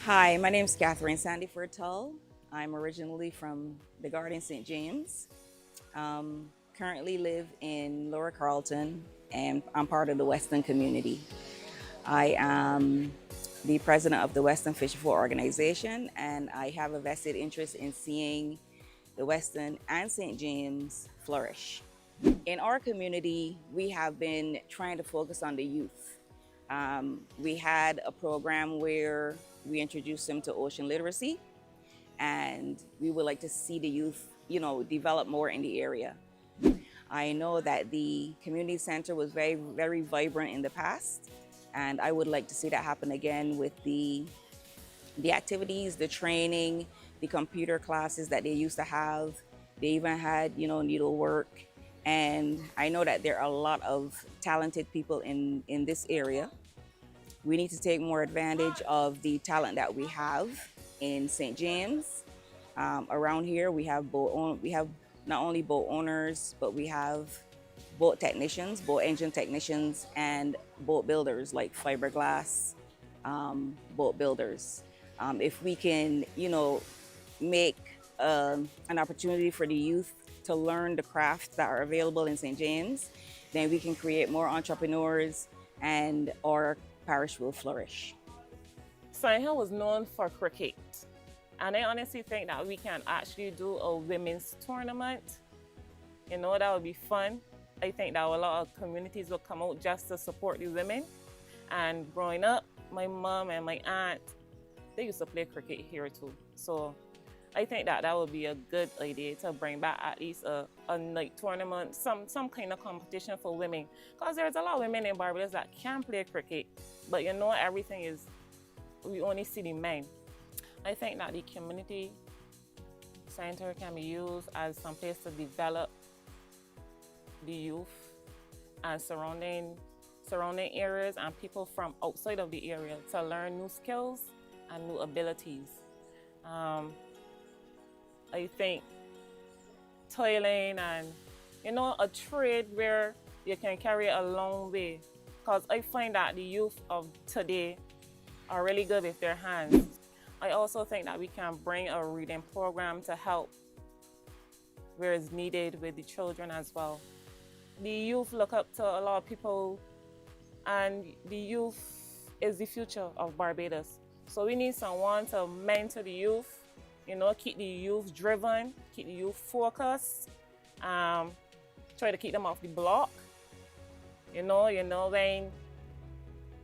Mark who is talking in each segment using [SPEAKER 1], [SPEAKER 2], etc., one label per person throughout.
[SPEAKER 1] Hi, my name is Catherine Sandyford Tull. I'm originally from the Garden St. James. Currently live in Lower Carlton, and I'm part of the Western community. I am the president of the Western Fisherfolk Organization, and I have a vested interest in seeing the Western and St. James flourish. In our community, we have been trying to focus on the youth. We had a program where we introduced them to ocean literacy, and we would like to see the youth, develop more in the area. I know that the community center was very, very vibrant in the past, and I would like to see that happen again with the activities, the training, the computer classes that they used to have. They even had, needlework. And I know that there are a lot of talented people in this area. We need to take more advantage of the talent that we have in St. James. Around here, we have not only boat owners, but we have boat technicians, boat engine technicians, and boat builders like fiberglass boat builders. If we can, make an opportunity for the youth to learn the crafts that are available in St. James, then we can create more entrepreneurs and our parish will flourish.
[SPEAKER 2] St. Hill was known for cricket, and I honestly think that we can actually do a women's tournament. That would be fun. I think that a lot of communities will come out just to support the women. And growing up, my mom and my aunt, they used to play cricket here too. So I think that would be a good idea to bring back at least a night tournament, some kind of competition for women. Because there's a lot of women in Barbados that can play cricket, but everything is, we only see the men. I think that the community center can be used as some place to develop the youth and surrounding areas and people from outside of the area to learn new skills and new abilities. I think toiling and a trade where you can carry a long way, because I find that the youth of today are really good with their hands. I also think that we can bring a reading program to help where it's needed with the children as well. The youth look up to a lot of people, and the youth is the future of Barbados. So we need someone to mentor the youth, keep the youth driven, keep the youth focused, try to keep them off the block. When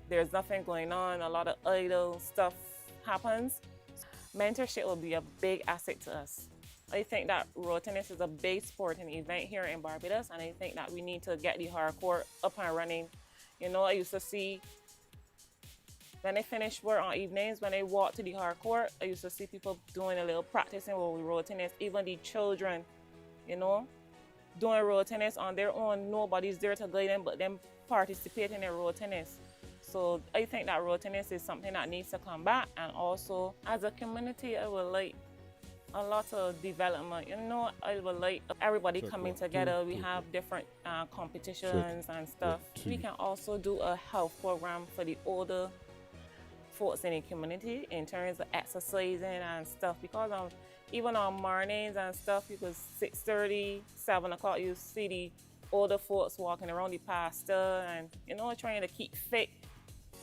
[SPEAKER 2] there's nothing going on, a lot of idle stuff happens. Mentorship will be a big asset to us. I think that road tennis is a big sporting event here in Barbados, and I think that we need to get the hardcore up and running. I used to see, when I finish work on evenings, when I walk to the hardcore, I used to see people doing a little practicing with road tennis, even the children, doing road tennis on their own. Nobody's there to guide them, but them participating in road tennis. So I think that road tennis is something that needs to come back. And also, as a community, I would like a lot of development. I would like everybody coming together. We have different competitions and stuff. We can also do a health program for the older folks in the community in terms of exercising and stuff, because even on mornings and stuff, because 6:30, 7 o'clock, you see the older folks walking around the pasture and trying to keep fit,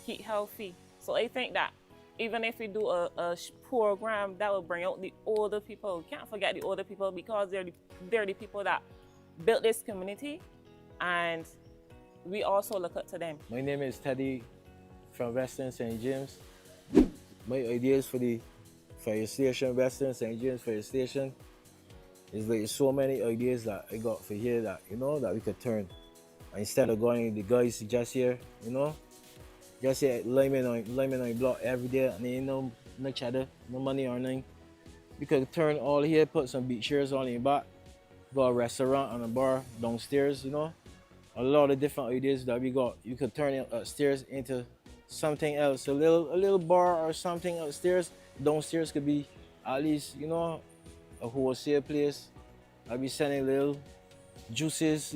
[SPEAKER 2] keep healthy. So I think that even if we do a program that will bring out the older people, we can't forget the older people, because they're the people that built this community, and we also look up to them.
[SPEAKER 3] My name is Teddy from Western St. James. My ideas for the fire station, Western St. James fire station, is like so many ideas that I got for here that that we could turn. Instead of going the guys just here, just here liming on block every day, and no chatter, no money or nothing. We could turn all here, put some beach chairs on the back, got a restaurant and a bar downstairs, A lot of different ideas that we got. You could turn it upstairs into something else, a little bar or something upstairs. Downstairs could be at least, a wholesale place. I'll be selling little juices,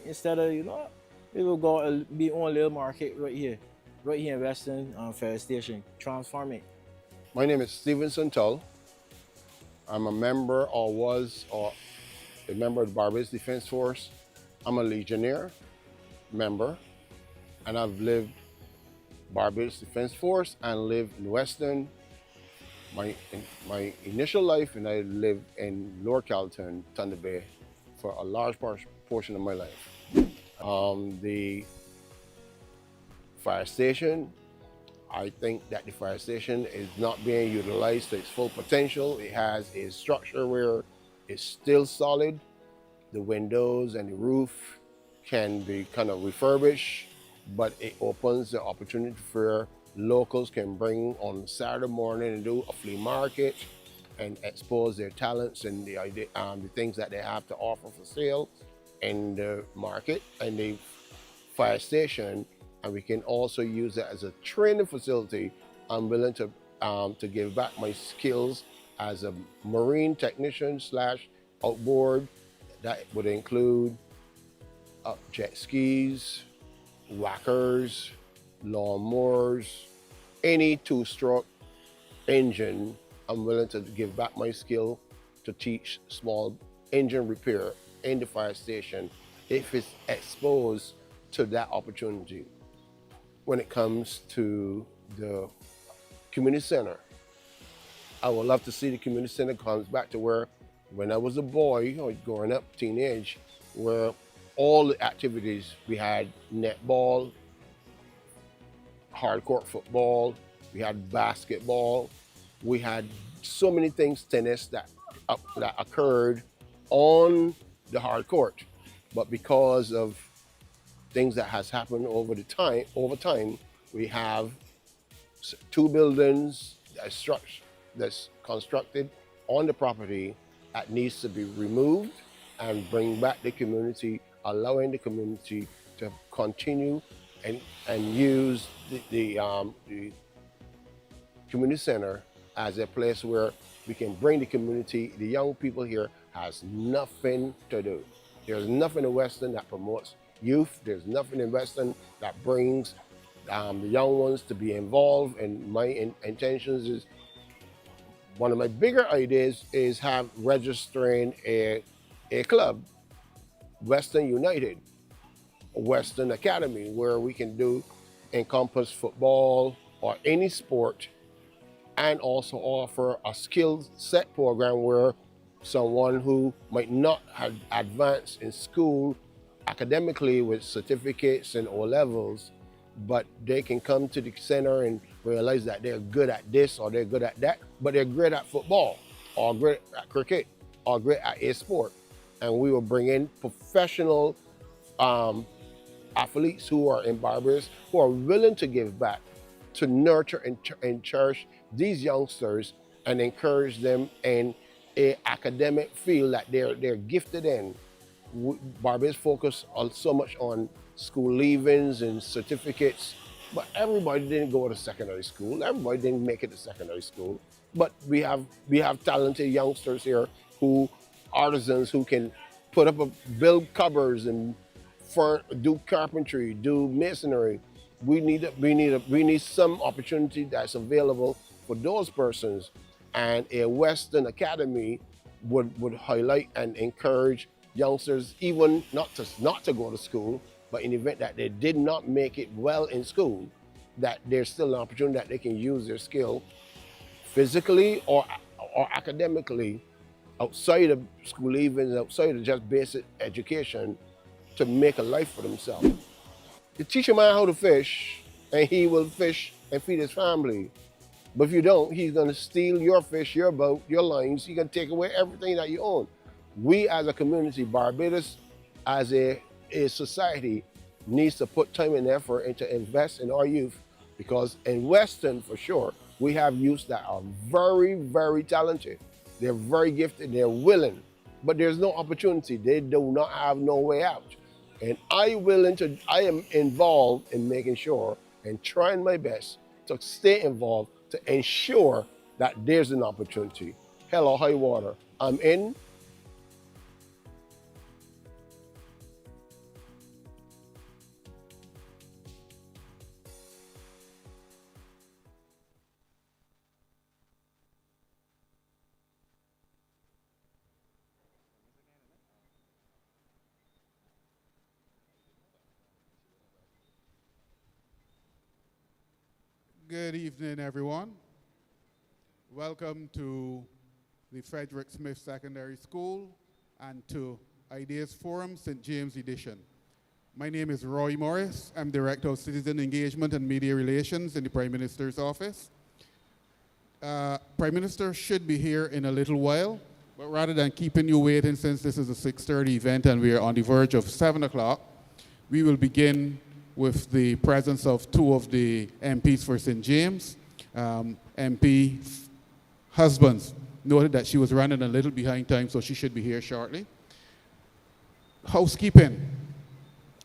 [SPEAKER 3] instead of, we will go be on a little market right here in Western Fire Station, transform it.
[SPEAKER 4] My name is Stevenson Tull. I'm a member or was or a member of the Barbados Defense Force. I'm a Legionnaire member, and I've lived Barbados Defense Force and lived in Weston. My initial life, and I lived in Lower Carrollton, Thunder Bay, for a large portion of my life. The fire station, I think that the fire station is not being utilized to its full potential. It has a structure where it's still solid. The windows and the roof can be kind of refurbished, but it opens the opportunity for locals can bring on Saturday morning and do a flea market and expose their talents and the things that they have to offer for sale in the market and the fire station. And we can also use it as a training facility. I'm willing to give back my skills as a marine technician / outboard. That would include jet skis, whackers, lawnmowers, any two-stroke engine. I'm willing to give back my skill to teach small engine repair in the fire station if it's exposed to that opportunity. When it comes to the community center, I would love to see the community center comes back to where when I was a boy or growing up, teenage, where all the activities we had netball, hardcourt football, we had basketball, we had so many things, tennis that occurred on the hard court. But because of things that has happened over time, we have two buildings that's constructed on the property that needs to be removed and bring back the community, allowing the community to continue and use the community center as a place where we can bring the community. The young people here has nothing to do. There's nothing in Weston that promotes youth. There's nothing in Weston that brings the young ones to be involved. And my intentions is, one of my bigger ideas is registering a club, Weston United, Weston Academy, where we can encompass football or any sport, and also offer a skill set program where someone who might not have advanced in school academically with certificates and O-levels, but they can come to the center and realize that they're good at this or they're good at that, but they're great at football or great at cricket or great at a sport. And we will bring in professional athletes who are in Barbados, who are willing to give back, to nurture and cherish these youngsters and encourage them in an academic field that they're gifted in. Barbados focus so much on school leavings and certificates, but everybody didn't go to secondary school. Everybody didn't make it to secondary school. But we have talented youngsters here artisans who can build cupboards and do carpentry, do masonry. We need some opportunity that's available for those persons, and a Western Academy would highlight and encourage youngsters, even not to go to school, but in the event that they did not make it well in school, that there's still an opportunity that they can use their skill physically or academically outside of school leavings, outside of just basic education, to make a life for themselves. You teach a man how to fish, and he will fish and feed his family. But if you don't, he's gonna steal your fish, your boat, your lines. He's gonna take away everything that you own. We as a community, Barbados as a society, needs to put time and effort into invest in our youth, because in Weston, for sure, we have youths that are very, very talented. They're very gifted, they're willing, but there's no opportunity. They do not have no way out. And I am involved in making sure and trying my best to stay involved to ensure that there's an opportunity. Hell or high water, I'm in.
[SPEAKER 5] Good evening, everyone. Welcome to the Frederick Smith Secondary School and to Ideas Forum St. James Edition. My name is Roy Morris. I'm Director of Citizen Engagement and Media Relations in the Prime Minister's Office. Prime Minister should be here in a little while, but rather than keeping you waiting, since this is a 6:30 event and we are on the verge of 7 o'clock, we will begin with the presence of two of the MPs for St. James. MP Husbands noted that she was running a little behind time, so she should be here shortly. Housekeeping.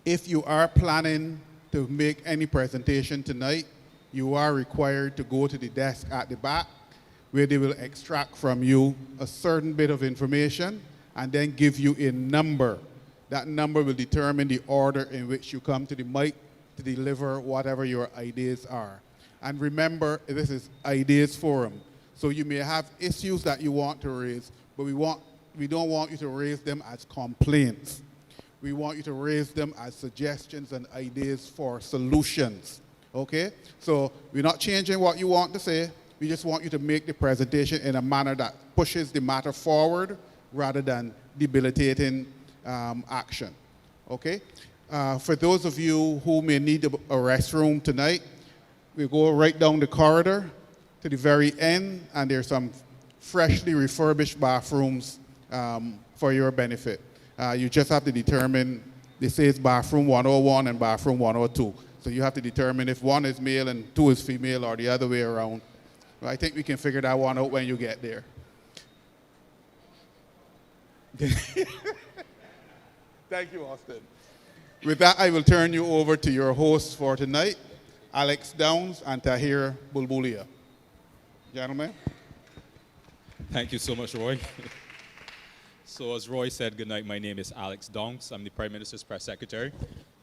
[SPEAKER 5] If you are planning to make any presentation tonight, you are required to go to the desk at the back where they will extract from you a certain bit of information and then give you a number. That number will determine the order in which you come to the mic to deliver whatever your ideas are. And remember, this is Ideas Forum. So you may have issues that you want to raise, but we don't want you to raise them as complaints. We want you to raise them as suggestions and ideas for solutions, okay? So we're not changing what you want to say. We just want you to make the presentation in a manner that pushes the matter forward rather than debilitating action, okay? For those of you who may need a restroom tonight, we go right down the corridor to the very end, and there's some freshly refurbished bathrooms for your benefit. You just have to determine, they say it's bathroom 101 and bathroom 102. So you have to determine if one is male and two is female or the other way around. I think we can figure that one out when you get there. Thank you, Austin. With that, I will turn you over to your hosts for tonight, Alex Downs and Tahir Bulbulia. Gentlemen.
[SPEAKER 6] Thank you so much, Roy. So as Roy said, good night, my name is Alex Downs. I'm the Prime Minister's Press Secretary.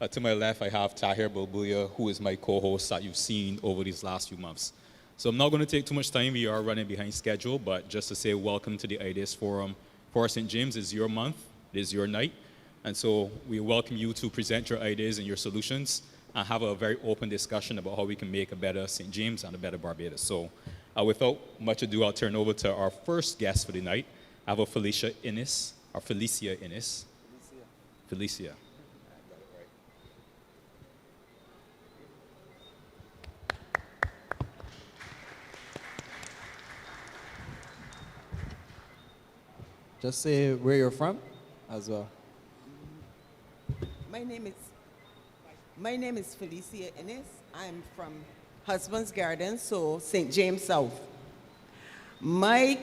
[SPEAKER 6] To my left, I have Tahir Bulbulia, who is my co-host that you've seen over these last few months. So I'm not going to take too much time. We are running behind schedule, but just to say welcome to the Ideas Forum for St. James. It's your month. It is your night. And so we welcome you to present your ideas and your solutions and have a very open discussion about how we can make a better St. James and a better Barbados. So without much ado, I'll turn over to our first guest for the night. I have Felicia Innes. Felicia.
[SPEAKER 7] Just say where you're from as well.
[SPEAKER 8] My name is Felicia Innes. I'm from Husband's Garden, so St. James South. My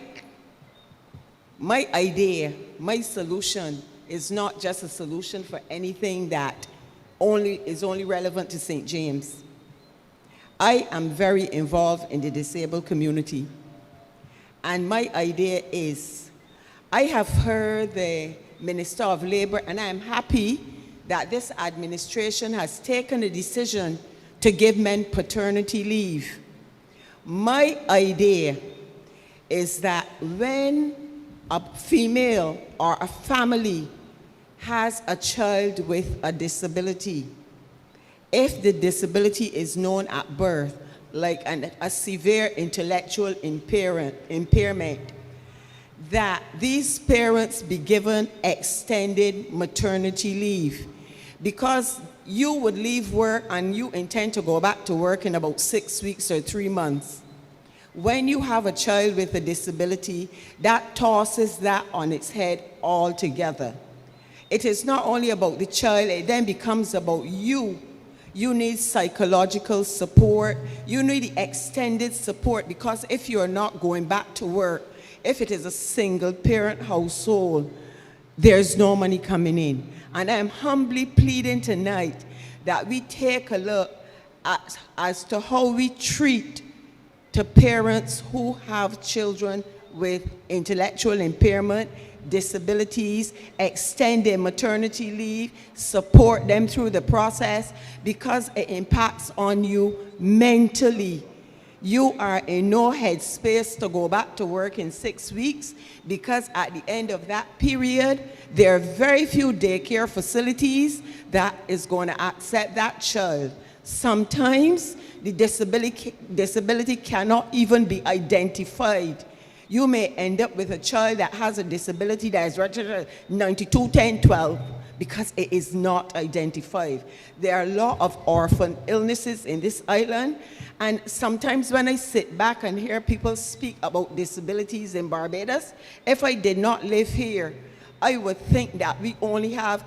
[SPEAKER 8] idea, my solution is not just a solution for anything that is only relevant to St. James. I am very involved in the disabled community. And my idea is, I have heard the Minister of Labor, and I am happy that this administration has taken a decision to give men paternity leave. My idea is that when a female or a family has a child with a disability, if the disability is known at birth, like a severe intellectual impairment, that these parents be given extended maternity leave. Because you would leave work and you intend to go back to work in about 6 weeks or 3 months. When you have a child with a disability, that tosses that on its head altogether. It is not only about the child, it then becomes about you. You need psychological support. You need the extended support, because if you're not going back to work, if it is a single parent household, there's no money coming in. And I'm humbly pleading tonight that we take a look at as to how we treat to parents who have children with intellectual impairment, disabilities, extend their maternity leave, support them through the process, because it impacts on you mentally. You are in no headspace to go back to work in 6 weeks, because at the end of that period, there are very few daycare facilities that is going to accept that child. Sometimes the disability cannot even be identified. You may end up with a child that has a disability that is registered 92, 10, 12 because it is not identified. There are a lot of orphan illnesses in this island, and sometimes when I sit back and hear people speak about disabilities in Barbados, if I did not live here, I would think that we only have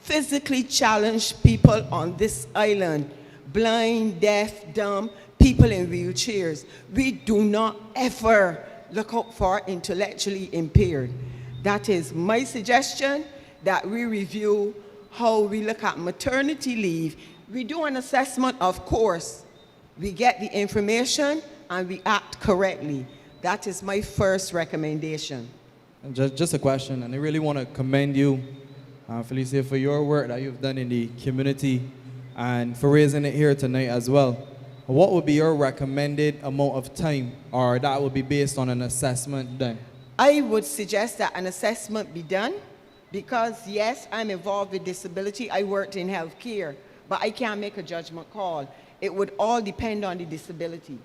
[SPEAKER 8] physically challenged people on this island, blind, deaf, dumb, people in wheelchairs. We do not ever look out for intellectually impaired. That is my suggestion, that we review how we look at maternity leave. We do an assessment, of course. We get the information and we act correctly. That is my first recommendation.
[SPEAKER 7] And just a question, and I really want to commend you, Felicia, for your work that you've done in the community and for raising it here tonight as well. What would be your recommended amount of time, or that would be based on an assessment done?
[SPEAKER 8] I would suggest that an assessment be done because, yes, I'm involved with disability. I worked in healthcare, but I can't make a judgment call. It would all depend on the disability.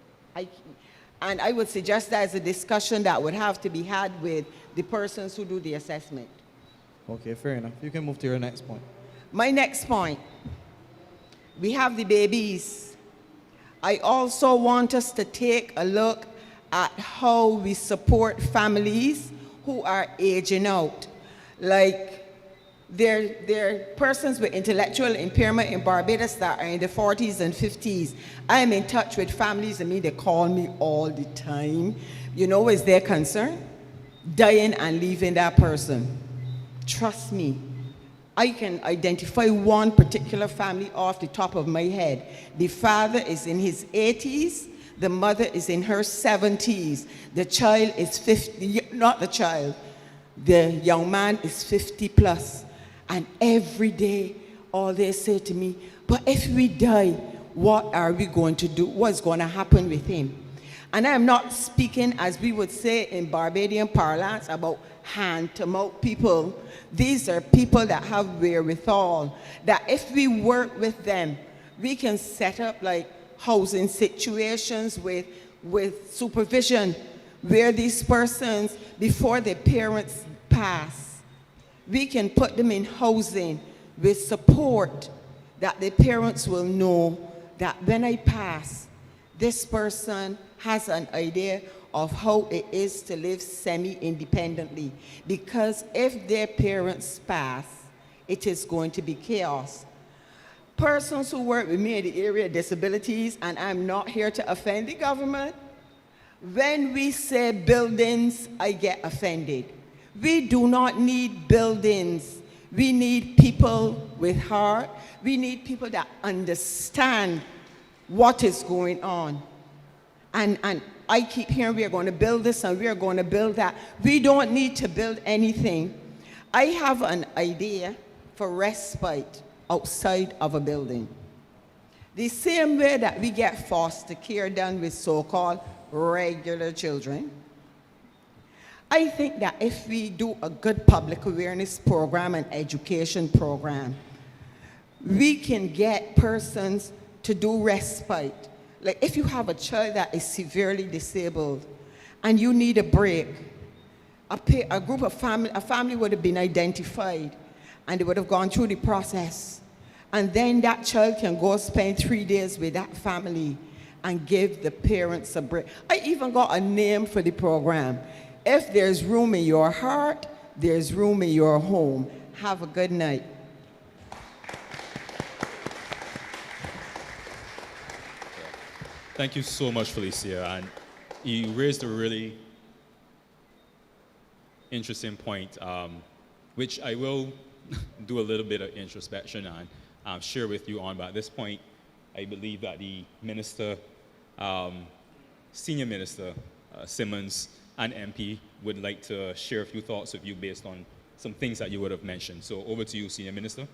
[SPEAKER 8] And I would suggest that as a discussion that would have to be had with the persons who do the assessment.
[SPEAKER 7] Okay, fair enough. You can move to your next point.
[SPEAKER 8] My next point, we have the babies. I also want us to take a look at how we support families who are aging out. Like, there are persons with intellectual impairment in Barbados that are in the 40s and 50s. I am in touch with families, and they call me all the time. You know, is their concern? Dying and leaving that person. Trust me, I can identify one particular family off the top of my head. The father is in his 80s, the mother is in her 70s. The child is 50, not the child, the young man is 50 plus. And every day, all they say to me, but if we die, what are we going to do? What's going to happen with him? And I'm not speaking, as we would say in Barbadian parlance, about hand-to-mouth people. These are people that have wherewithal, that if we work with them, we can set up like housing situations with supervision, where these persons, before their parents pass, we can put them in housing with support, that the parents will know that when I pass, this person has an idea of how it is to live semi-independently. Because if their parents pass, it is going to be chaos. Persons who work with me in the area of disabilities, and I'm not here to offend the government, when we say buildings, I get offended. We do not need buildings. We need people with heart. We need people that understand what is going on. And I keep hearing we are going to build this and we are going to build that. We don't need to build anything. I have an idea for respite outside of a building. The same way that we get foster care done with so-called regular children, I think that if we do a good public awareness program and education program, we can get persons to do respite. Like if you have a child that is severely disabled and you need a break, a group of a family would have been identified and they would have gone through the process. And then that child can go spend 3 days with that family and give the parents a break. I even got a name for the program. If there's room in your heart, there's room in your home. Have a good night.
[SPEAKER 6] Thank you so much, Felicia. And you raised a really interesting point, which I will do a little bit of introspection and share with you on. But at this point, I believe that the minister, senior minister, Simmons, and MP would like to share a few thoughts with you based on some things that you would have mentioned. So over to you, Senior Minister.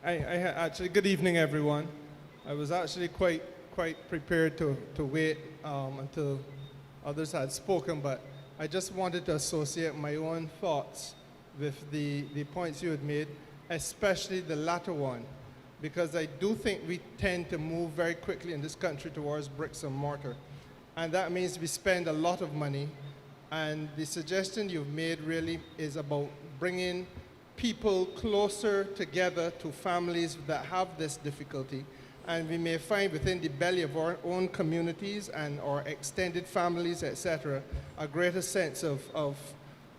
[SPEAKER 9] Actually, good evening, everyone. I was actually quite prepared to wait until others had spoken, but I just wanted to associate my own thoughts with the points you had made, especially the latter one, because I do think we tend to move very quickly in this country towards bricks and mortar. And that means we spend a lot of money. And the suggestion you've made really is about bringing people closer together to families that have this difficulty. And we may find within the belly of our own communities and our extended families, etc., a greater sense of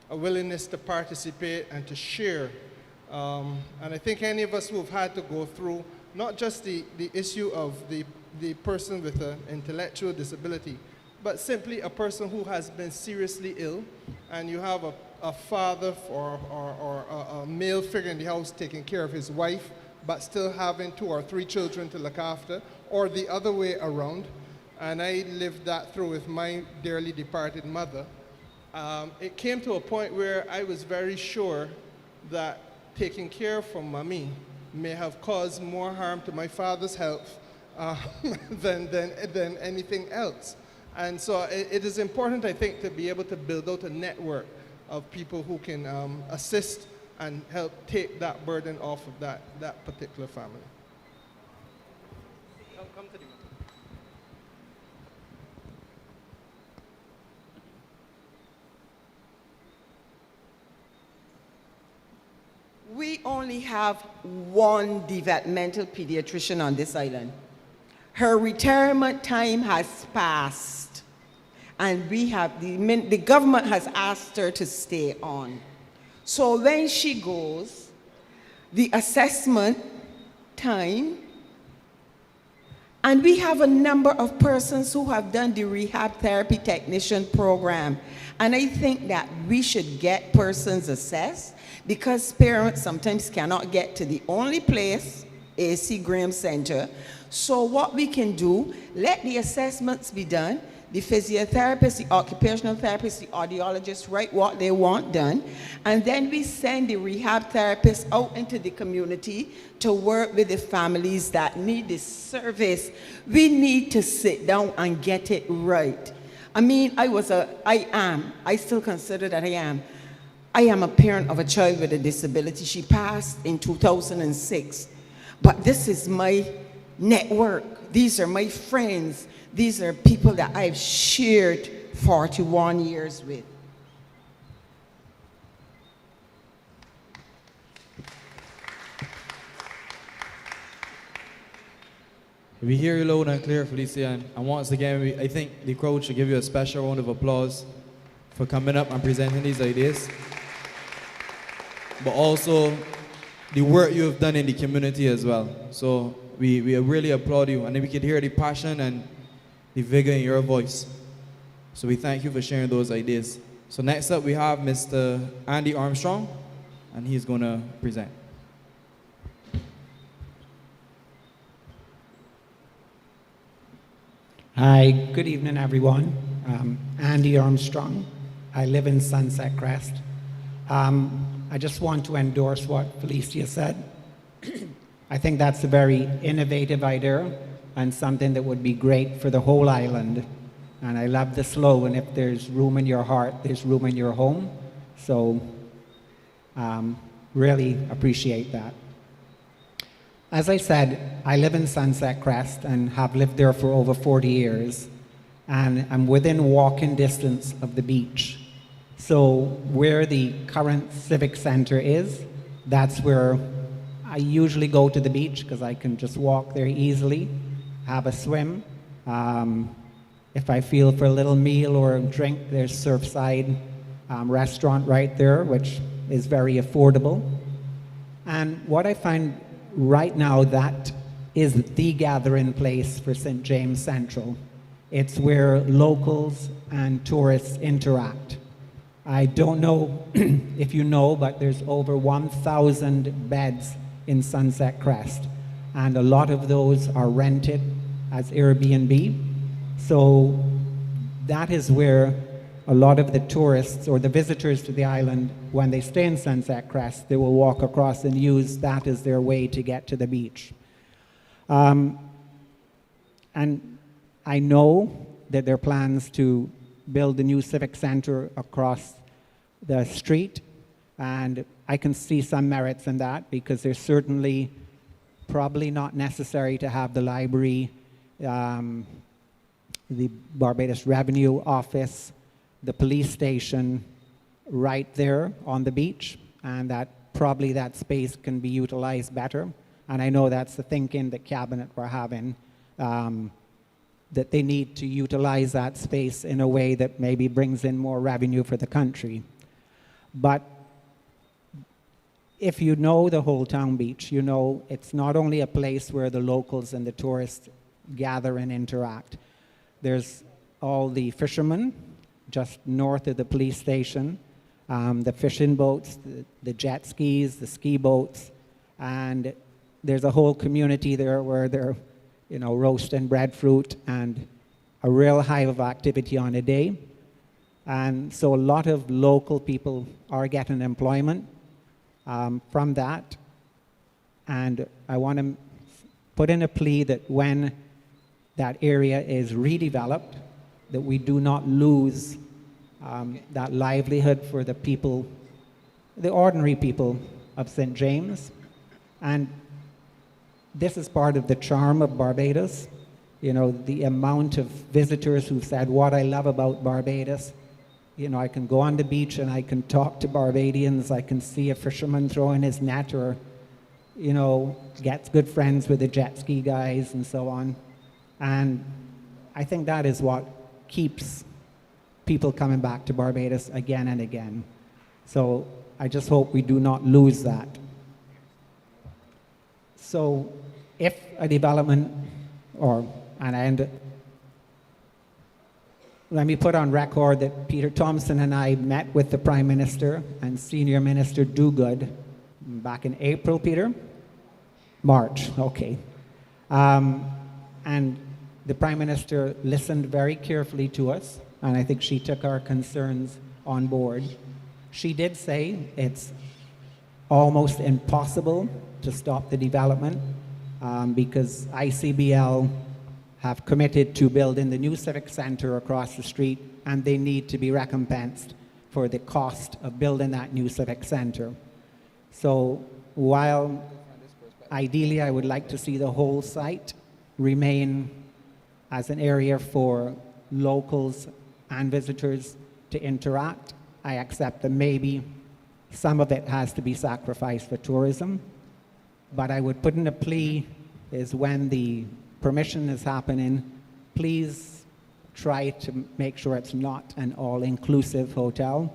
[SPEAKER 9] a willingness to participate and to share. And I think any of us who have had to go through not just the issue of the person with an intellectual disability, but simply a person who has been seriously ill, and you have a father or a male figure in the house taking care of his wife, but still having 2 or 3 children to look after, or the other way around. And I lived that through with my dearly departed mother. It came to a point where I was very sure that taking care for mommy may have caused more harm to my father's health than anything else. And so it is important, I think, to be able to build out a network of people who can assist and help take that burden off of that particular family. Come to the
[SPEAKER 8] We only have one developmental pediatrician on this island. Her retirement time has passed, and the government has asked her to stay on. So when she goes, the assessment time, and we have a number of persons who have done the rehab therapy technician program. And I think that we should get persons assessed, because parents sometimes cannot get to the only place, A.C. Graham Center. So what we can do, let the assessments be done. The physiotherapist, the occupational therapist, the audiologist write what they want done. And then we send the rehab therapist out into the community to work with the families that need this service. We need to sit down and get it right. I mean, I still consider that I am a parent of a child with a disability. She passed in 2006. But this is my network. These are my friends. These are people that I've shared 41 years with.
[SPEAKER 7] We hear you loud and clear, Felicia, and once again, I think the crowd should give you a special round of applause for coming up and presenting these ideas. But also the work you have done in the community as well. So we really applaud you, and we could hear the passion and the vigor in your voice. So we thank you for sharing those ideas. So next up we have Mr. Andy Armstrong, and he's going to present.
[SPEAKER 10] Hi, good evening everyone. Andy Armstrong. I live in Sunset Crest. I just want to endorse what Felicia said. I think that's a very innovative idea and something that would be great for the whole island. And I love the slogan, if there's room in your heart, there's room in your home. So really appreciate that. As I said, I live in Sunset Crest and have lived there for over 40 years. And I'm within walking distance of the beach. So where the current civic center is, that's where I usually go to the beach, because I can just walk there easily, have a swim. If I feel for a little meal or a drink, there's Surfside restaurant right there, which is very affordable. And what I find right now, that is the gathering place for St. James Central. It's where locals and tourists interact. I don't know if you know, but there's over 1,000 beds in Sunset Crest, and a lot of those are rented as Airbnb. So that is where a lot of the tourists or the visitors to the island, when they stay in Sunset Crest, they will walk across and use that as their way to get to the beach. And I know that there are plans to build a new civic center across the street, and I can see some merits in that, because there's certainly probably not necessary to have the library, the Barbados Revenue Office, the police station right there on the beach, and that probably that space can be utilized better. And I know that's the thinking the cabinet were having, that they need to utilize that space in a way that maybe brings in more revenue for the country. But if you know the whole town beach, you know it's not only a place where the locals and the tourists gather and interact. There's all the fishermen just north of the police station, the fishing boats, the jet skis, the ski boats, and there's a whole community there where they're, you know, roasting breadfruit and a real hive of activity on a day. And so a lot of local people are getting employment from that. And I want to put in a plea that when that area is redeveloped, that we do not lose that livelihood for the people, the ordinary people of St. James. And this is part of the charm of Barbados. You know, the amount of visitors who've said, what I love about Barbados, you know, I can go on the beach and I can talk to Barbadians, I can see a fisherman throwing his net, or, you know, gets good friends with the jet ski guys and so on. And I think that is what keeps people coming back to Barbados again and again. So I just hope we do not lose that. So if a development, let me put on record that Peter Thompson and I met with the Prime Minister and Senior Minister Dogood back in April, Peter? March, okay. And the Prime Minister listened very carefully to us, and I think she took our concerns on board. She did say it's almost impossible to stop the development because ICBL have committed to building the new civic center across the street, and they need to be recompensed for the cost of building that new civic center. So while ideally I would like to see the whole site remain as an area for locals and visitors to interact, I accept that maybe some of it has to be sacrificed for tourism. But I would put in a plea is when the permission is happening, please try to make sure it's not an all-inclusive hotel.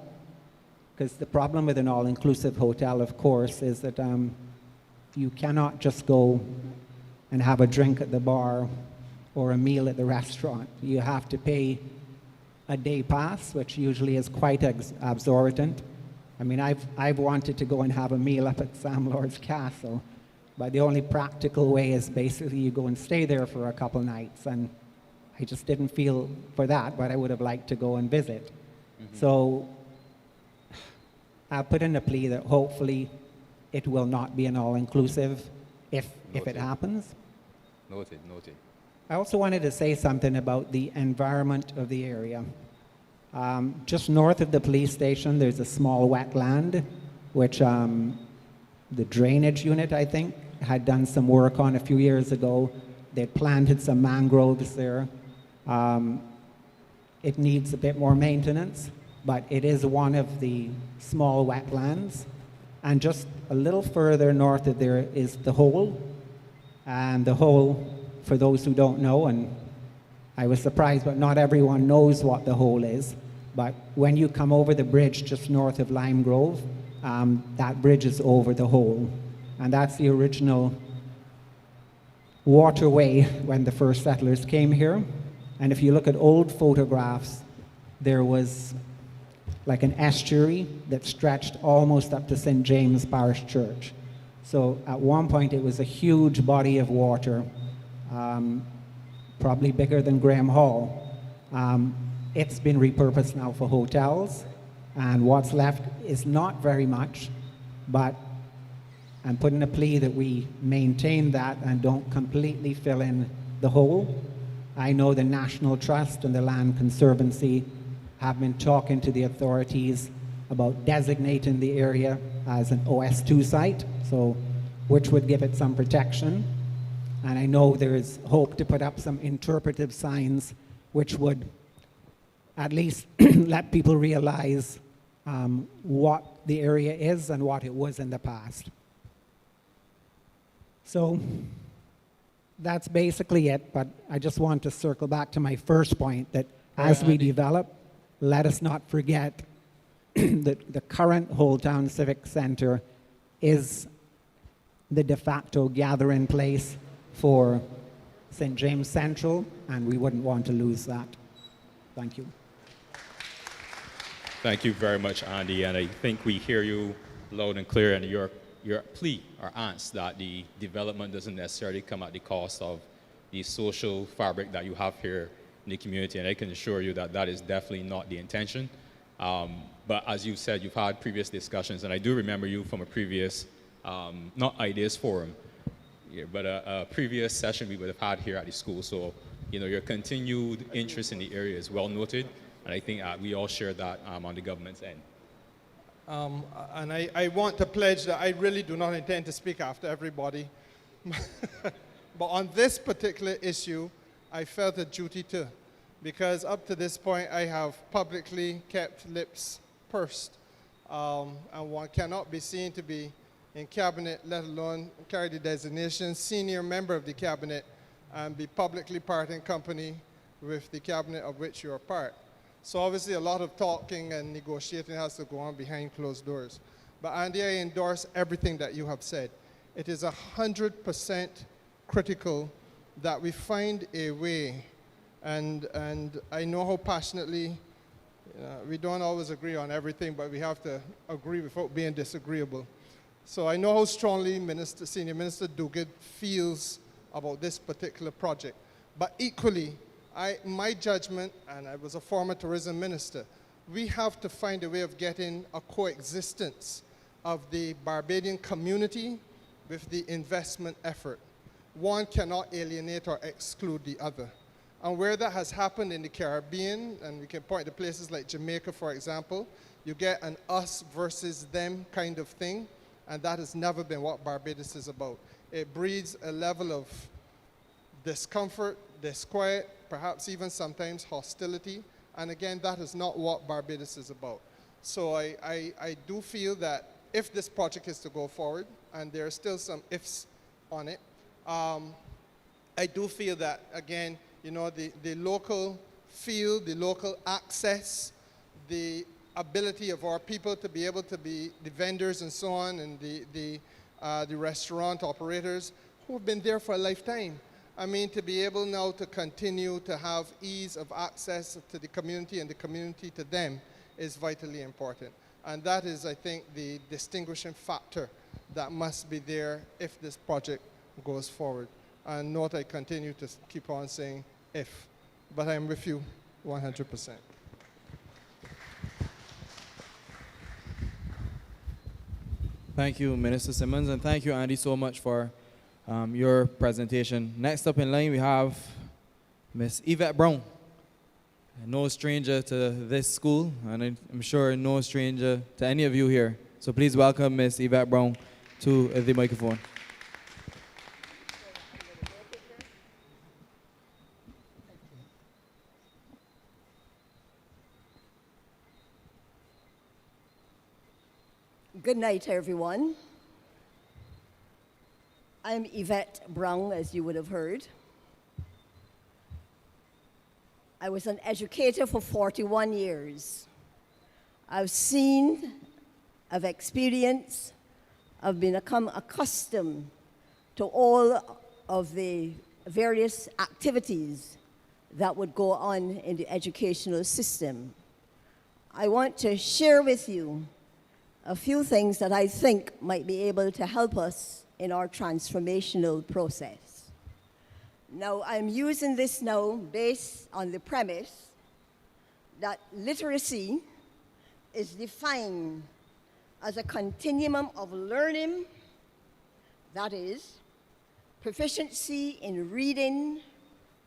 [SPEAKER 10] Because the problem with an all-inclusive hotel, of course, is that you cannot just go and have a drink at the bar or a meal at the restaurant. You have to pay a day pass, which usually is quite exorbitant. I mean, I've wanted to go and have a meal up at Sam Lord's Castle, but the only practical way is basically you go and stay there for a couple nights, and I just didn't feel for that, but I would have liked to go and visit. Mm-hmm. So I'll put in a plea that hopefully it will not be an all-inclusive if it happens.
[SPEAKER 6] Noted.
[SPEAKER 10] I also wanted to say something about the environment of the area. Just north of the police station, there's a small wetland, which the drainage unit, I think, had done some work on a few years ago. They planted some mangroves there. It needs a bit more maintenance, but it is one of the small wetlands. And just a little further north of there is the Hole. And the Hole, for those who don't know, and I was surprised, but not everyone knows what the Hole is. But when you come over the bridge just north of Lime Grove, that bridge is over the Hole. And that's the original waterway when the first settlers came here. And if you look at old photographs, there was like an estuary that stretched almost up to St. James Parish Church. So at one point it was a huge body of water, probably bigger than Graham Hall. It's been repurposed now for hotels, and what's left is not very much, but I'm putting a plea that we maintain that and don't completely fill in the hole. I know the National Trust and the Land Conservancy have been talking to the authorities about designating the area as an OS2 site, so which would give it some protection. And I know there is hope to put up some interpretive signs which would at least let people realize what the area is and what it was in the past. So that's basically it, but I just want to circle back to my first point that as we develop, let us not forget that the current Whole Town Civic Center is the de facto gathering place for St. James Central, and we wouldn't want to lose that. Thank you.
[SPEAKER 6] Thank you very much, Andy, and I think we hear you loud and clear, and your plea or answer that the development doesn't necessarily come at the cost of the social fabric that you have here in the community, and I can assure you that that is definitely not the intention. But as you said, you've had previous discussions, and I do remember you from a previous, not Ideas Forum, but a previous session we would have had here at the school. So, your continued interest in the area is well noted, and I think we all share that on the government's end.
[SPEAKER 9] And I want to pledge that I really do not intend to speak after everybody. But on this particular issue, I felt a duty to, because up to this point, I have publicly kept lips pursed. And one cannot be seen to be in cabinet, let alone carry the designation senior member of the cabinet and be publicly parting company with the cabinet of which you are part. So obviously a lot of talking and negotiating has to go on behind closed doors. But Andy, I endorse everything that you have said. It is 100% critical that we find a way, and I know how passionately, we don't always agree on everything, but we have to agree without being disagreeable. So I know how strongly Senior Minister Duguid feels about this particular project. But equally, my judgment, and I was a former tourism minister, we have to find a way of getting a coexistence of the Barbadian community with the investment effort. One cannot alienate or exclude the other. And where that has happened in the Caribbean, and we can point to places like Jamaica, for example, you get an us versus them kind of thing, and that has never been what Barbados is about. It breeds a level of discomfort, disquiet, perhaps even sometimes hostility, and again, that is not what Barbados is about. So I do feel that if this project is to go forward, and there are still some ifs on it, I do feel that, again, the local feel, the local access, the ability of our people to be able to be the vendors and so on, and the restaurant operators who have been there for a lifetime. I mean, to be able now to continue to have ease of access to the community and the community to them is vitally important. And that is, I think, the distinguishing factor that must be there if this project goes forward. And note I continue to keep on saying if, but I'm with you 100%.
[SPEAKER 7] Thank you, Minister Simmons, and thank you, Andy, so much for your presentation. Next up in line, we have Miss Yvette Brown. No stranger to this school, and I'm sure no stranger to any of you here. So please welcome Miss Yvette Brown to the microphone.
[SPEAKER 11] Good night, everyone. I'm Yvette Brown, as you would have heard. I was an educator for 41 years. I've seen, I've experienced, I've become accustomed to all of the various activities that would go on in the educational system. I want to share with you a few things that I think might be able to help us in our transformational process. Now, I'm using this now based on the premise that literacy is defined as a continuum of learning, that is, proficiency in reading,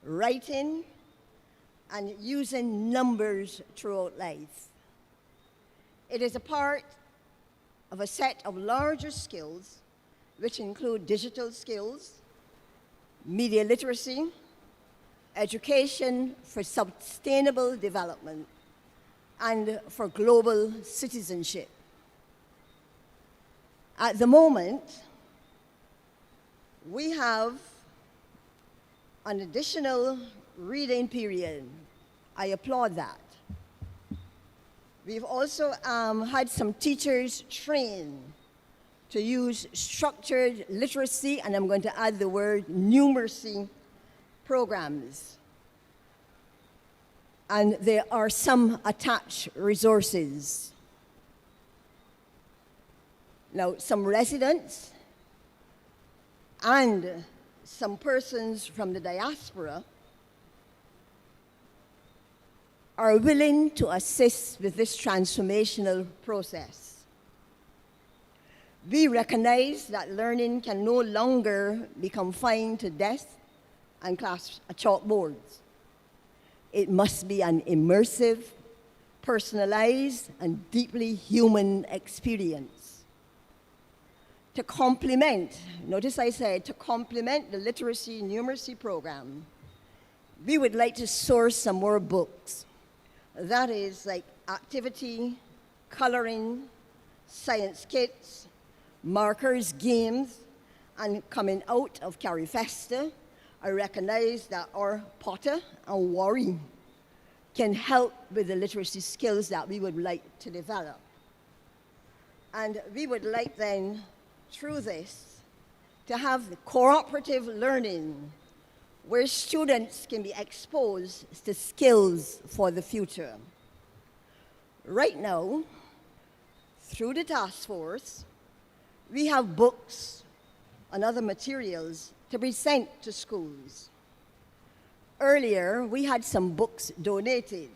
[SPEAKER 11] writing, and using numbers throughout life. It is a part of a set of larger skills which include digital skills, media literacy, education for sustainable development, and for global citizenship. At the moment, we have an additional reading period. I applaud that. We've also had some teachers trained to use structured literacy, and I'm going to add the word numeracy programs. And there are some attached resources. Now, some residents and some persons from the diaspora are willing to assist with this transformational process. We recognize that learning can no longer be confined to desks and class chalkboards. It must be an immersive, personalized, and deeply human experience. To complement, notice I said to complement the literacy numeracy program, we would like to source some more books. That is like activity, coloring, science kits, markers, games, and coming out of Carifesta, I recognize that our Potter and Worry can help with the literacy skills that we would like to develop. And we would like then, through this, to have the cooperative learning where students can be exposed to skills for the future. Right now, through the task force, we have books and other materials to present to schools. Earlier, we had some books donated,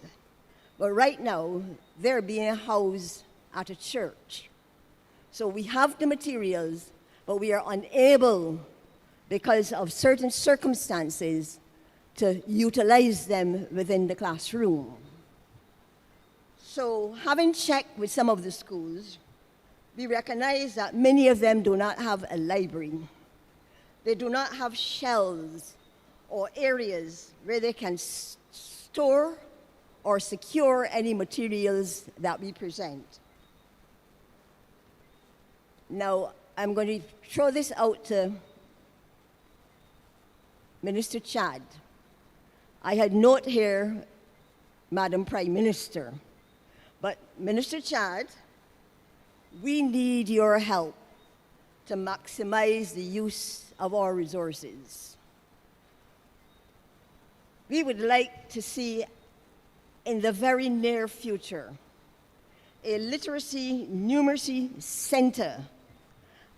[SPEAKER 11] but right now, they're being housed at a church. So we have the materials, but we are unable, because of certain circumstances, to utilize them within the classroom. So having checked with some of the schools, we recognize that many of them do not have a library. They do not have shelves or areas where they can store or secure any materials that we present. Now, I'm going to throw this out to Minister Chad. I had note here, Madam Prime Minister, but Minister Chad, we need your help to maximize the use of our resources. We would like to see in the very near future a literacy numeracy center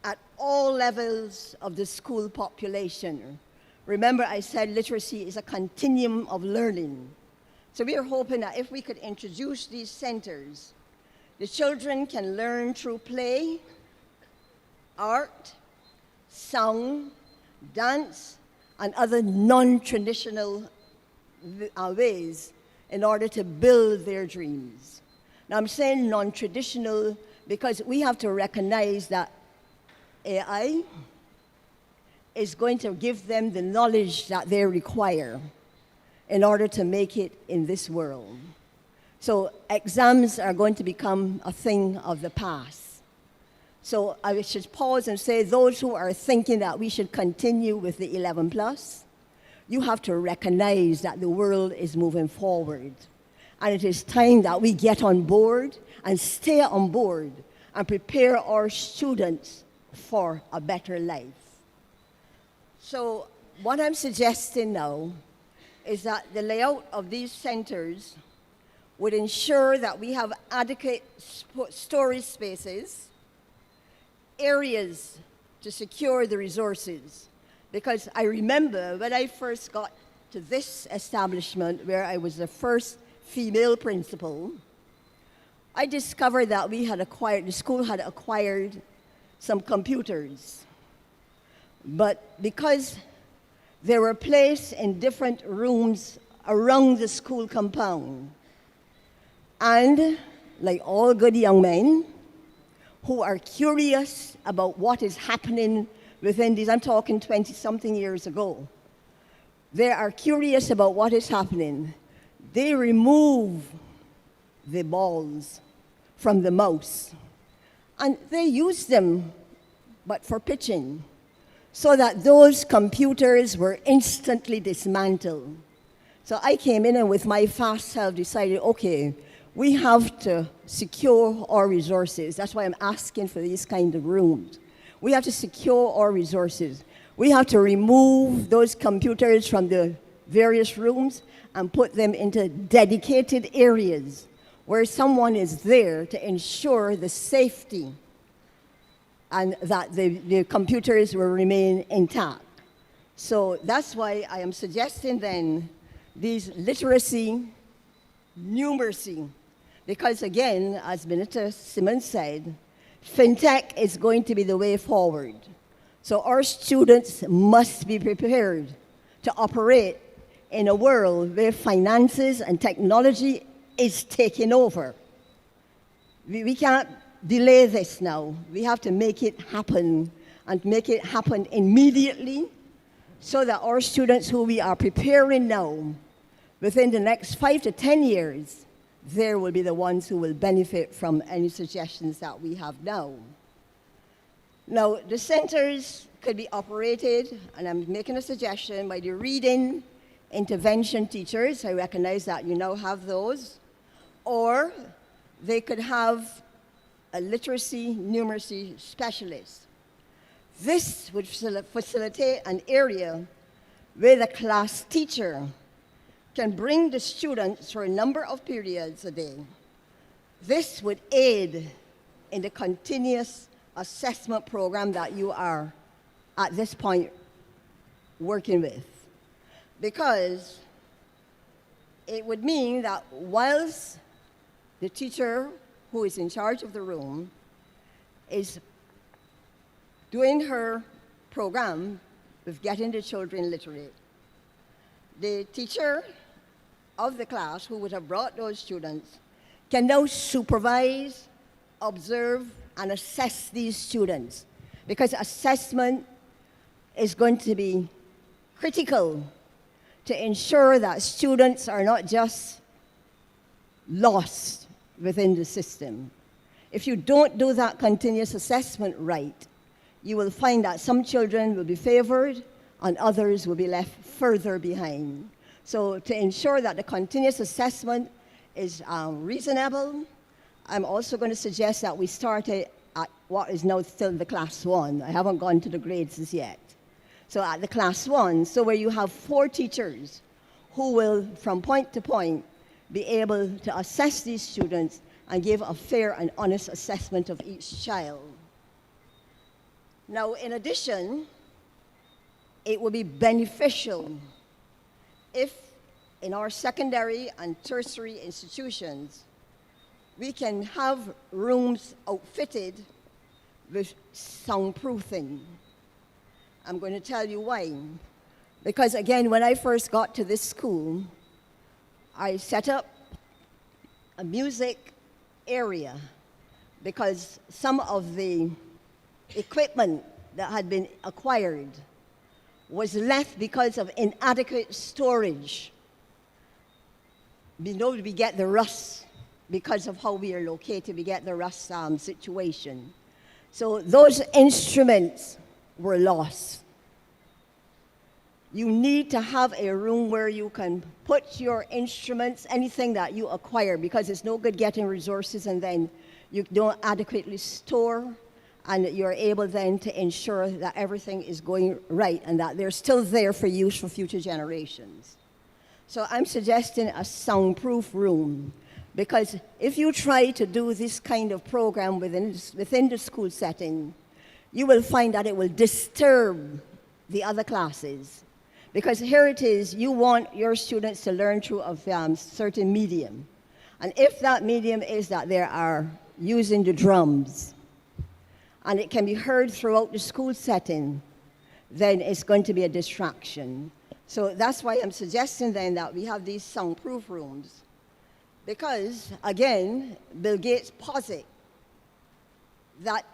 [SPEAKER 11] at all levels of the school population. Remember, I said literacy is a continuum of learning. So we are hoping that if we could introduce these centers, the children can learn through play, art, song, dance, and other non-traditional ways in order to build their dreams. Now, I'm saying non-traditional because we have to recognize that AI is going to give them the knowledge that they require in order to make it in this world. So exams are going to become a thing of the past. So I should pause and say, those who are thinking that we should continue with the 11+, you have to recognize that the world is moving forward. And it is time that we get on board and stay on board and prepare our students for a better life. So what I'm suggesting now is that the layout of these centers would ensure that we have adequate storage spaces, areas to secure the resources. Because I remember when I first got to this establishment where I was the first female principal, I discovered that the school had acquired some computers. But because they were placed in different rooms around the school compound, and like all good young men who are curious about what is happening within these. I'm talking 20-something years ago. They are curious about what is happening. They remove the balls from the mouse, and they use them, but for pitching, so that those computers were instantly dismantled. So I came in and with my fast self decided, okay, we have to secure our resources. That's why I'm asking for these kind of rooms. We have to secure our resources. We have to remove those computers from the various rooms and put them into dedicated areas where someone is there to ensure the safety and that the computers will remain intact. So that's why I am suggesting then these literacy, numeracy, because again, as Minister Simmons said, FinTech is going to be the way forward. So our students must be prepared to operate in a world where finances and technology is taking over. We can't delay this now. We have to make it happen, and make it happen immediately so that our students who we are preparing now, within the next 5 to 10 years, they will be the ones who will benefit from any suggestions that we have now. Now, the centers could be operated, and I'm making a suggestion, by the reading intervention teachers. I recognize that you now have those. Or they could have a literacy, numeracy specialist. This would facilitate an area where the class teacher can bring the students for a number of periods a day. This would aid in the continuous assessment program that you are at this point working with. Because it would mean that whilst the teacher who is in charge of the room is doing her program with getting the children literate, the teacher of the class who would have brought those students can now supervise, observe, and assess these students, because assessment is going to be critical to ensure that students are not just lost within the system. If you don't do that continuous assessment right, you will find that some children will be favored and others will be left further behind. So to ensure that the continuous assessment is reasonable, I'm also going to suggest that we start at what is now still the class 1. I haven't gone to the grades as yet. So at the class 1, so where you have 4 teachers who will, from point to point, be able to assess these students and give a fair and honest assessment of each child. Now, in addition, it would be beneficial if in our secondary and tertiary institutions, we can have rooms outfitted with soundproofing. I'm going to tell you why. Because again, when I first got to this school, I set up a music area because some of the equipment that had been acquired was left because of inadequate storage. We know we get the rust because of how we are located, we get the rust situation. So those instruments were lost. You need to have a room where you can put your instruments, anything that you acquire, because it's no good getting resources and then you don't adequately store, and you're able then to ensure that everything is going right and that they're still there for use for future generations. So I'm suggesting a soundproof room, because if you try to do this kind of program within the school setting, you will find that it will disturb the other classes. Because here it is, you want your students to learn through a certain medium. And if that medium is that they are using the drums, and it can be heard throughout the school setting, then it's going to be a distraction. So that's why I'm suggesting then that we have these soundproof rooms. Because, again, Bill Gates posits that,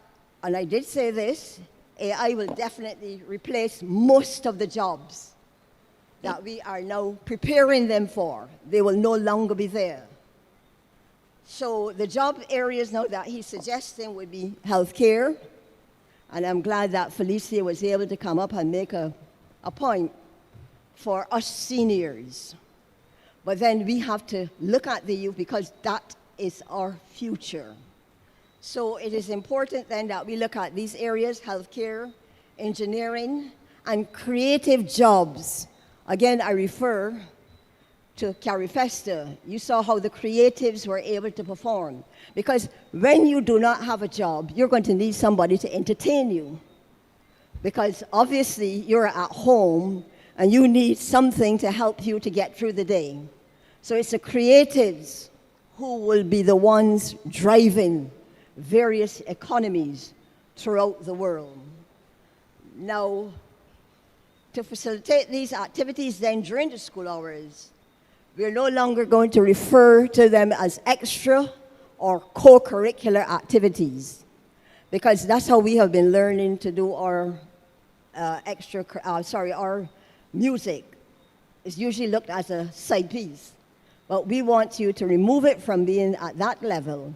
[SPEAKER 11] and I did say this, AI will definitely replace most of the jobs that we are now preparing them for. They will no longer be there. So the job areas now that he's suggesting would be healthcare, and I'm glad that Felicia was able to come up and make a point for us seniors. But then we have to look at the youth because that is our future. So it is important then that we look at these areas, healthcare, engineering, and creative jobs. Again, I refer to Carrie Fester. You saw how the creatives were able to perform. Because when you do not have a job, you're going to need somebody to entertain you. Because obviously you're at home and you need something to help you to get through the day. So it's the creatives who will be the ones driving various economies throughout the world. Now, to facilitate these activities then during the school hours, we're no longer going to refer to them as extra or co-curricular activities, because that's how we have been learning to do our our music. It's usually looked as a side piece. But we want you to remove it from being at that level,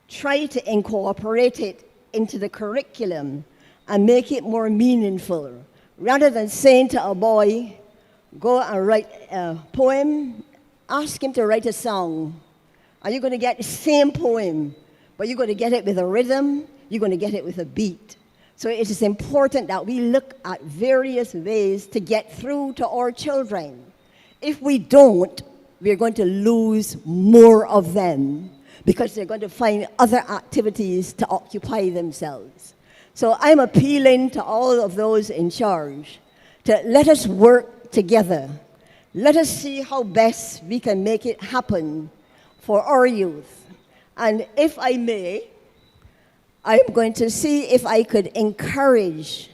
[SPEAKER 11] try to incorporate it into the curriculum and make it more meaningful. Rather than saying to a boy, go and write a poem, ask him to write a song. And you're going to get the same poem, but you're going to get it with a rhythm, you're going to get it with a beat. So it is important that we look at various ways to get through to our children. If we don't, we're going to lose more of them because they're going to find other activities to occupy themselves. So I'm appealing to all of those in charge to let us work together. Let us see how best we can make it happen for our youth. And if I may, I'm going to see if I could encourage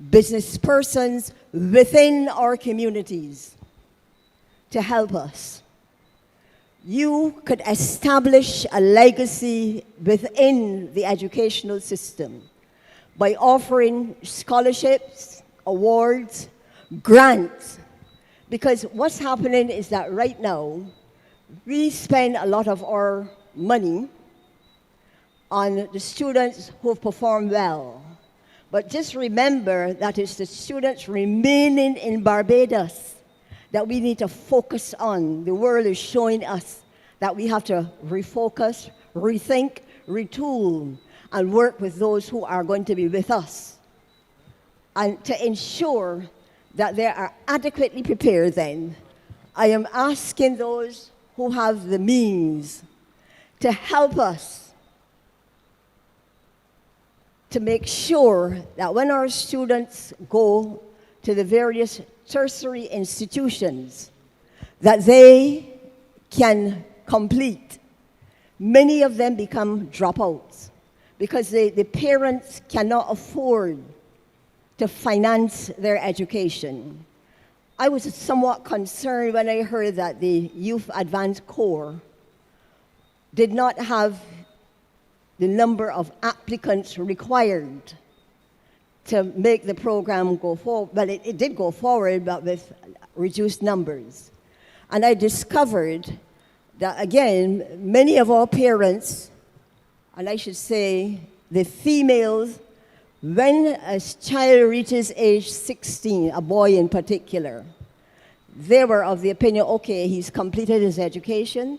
[SPEAKER 11] business persons within our communities to help us. You could establish a legacy within the educational system by offering scholarships, awards, grants. Because what's happening is that right now, we spend a lot of our money on the students who perform well. But just remember that it's the students remaining in Barbados that we need to focus on. The world is showing us that we have to refocus, rethink, retool, and work with those who are going to be with us. And to ensure that they are adequately prepared then, I am asking those who have the means to help us to make sure that when our students go to the various tertiary institutions, that they can complete. Many of them become dropouts because the parents cannot afford to finance their education. I was somewhat concerned when I heard that the Youth Advanced Corps did not have the number of applicants required to make the program go forward. Well, it did go forward, but with reduced numbers. And I discovered that, again, many of our parents, and I should say the females, when a child reaches age 16, a boy in particular, they were of the opinion, okay, he's completed his education,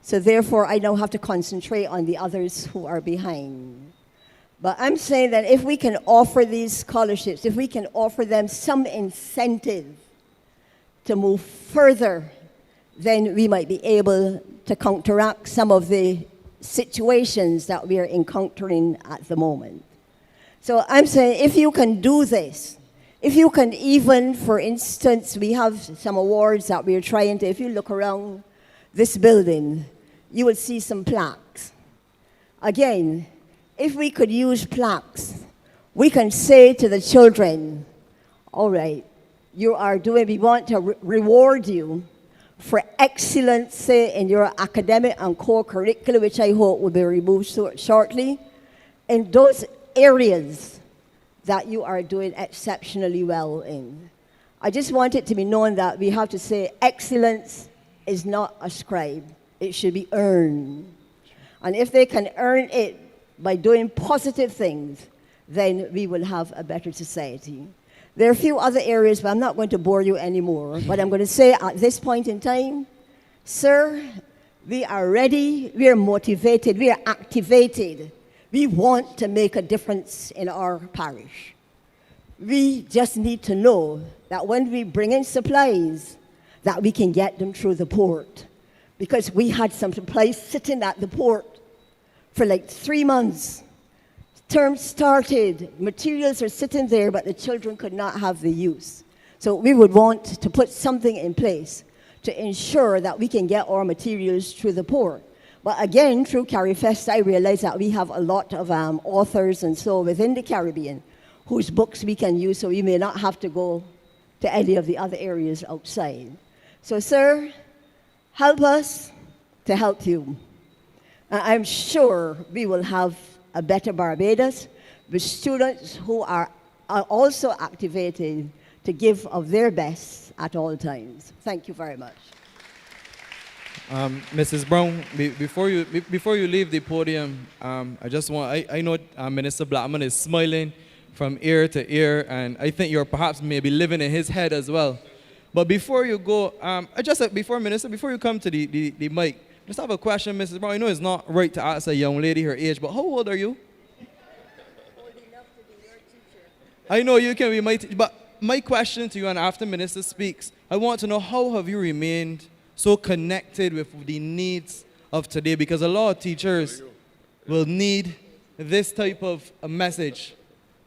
[SPEAKER 11] so therefore I now have to concentrate on the others who are behind. But I'm saying that if we can offer these scholarships, if we can offer them some incentive to move further, then we might be able to counteract some of the situations that we are encountering at the moment. So I'm saying if you can do this, if you can even, for instance, we have some awards that we're trying to, if you look around this building, you will see some plaques. Again, if we could use plaques, we can say to the children, all right, you are doing, we want to reward you for excellence, say, in your academic and core curriculum, which I hope will be removed shortly, in those areas that you are doing exceptionally well in. I just want it to be known that we have to say excellence is not ascribed. It should be earned. And if they can earn it by doing positive things, then we will have a better society. There are a few other areas, but I'm not going to bore you anymore. But I'm going to say at this point in time, sir, we are ready, we are motivated, we are activated. We want to make a difference in our parish. We just need to know that when we bring in supplies, that we can get them through the port. Because we had some supplies sitting at the port for like 3 months. Term started, materials are sitting there, but the children could not have the use. So we would want to put something in place to ensure that we can get our materials through the port. But again, through CarryFest, I realized that we have a lot of authors and so within the Caribbean whose books we can use, so we may not have to go to any of the other areas outside. So, sir, help us to help you. I'm sure we will have a better Barbados with students who are also activated to give of their best at all times. Thank you very much.
[SPEAKER 7] Mrs. Brown, before you leave the podium, I just want, I know Minister Blackman is smiling from ear to ear, and I think you're perhaps maybe living in his head as well. But before you go, before you come to the mic, just have a question, Mrs. Brown. I know it's not right to ask a young lady her age, but how old are you?
[SPEAKER 11] Old enough to be your teacher.
[SPEAKER 7] I know you can be my teacher, but my question to you, and after Minister speaks, I want to know how have you remained so connected with the needs of today? Because a lot of teachers will need this type of a message.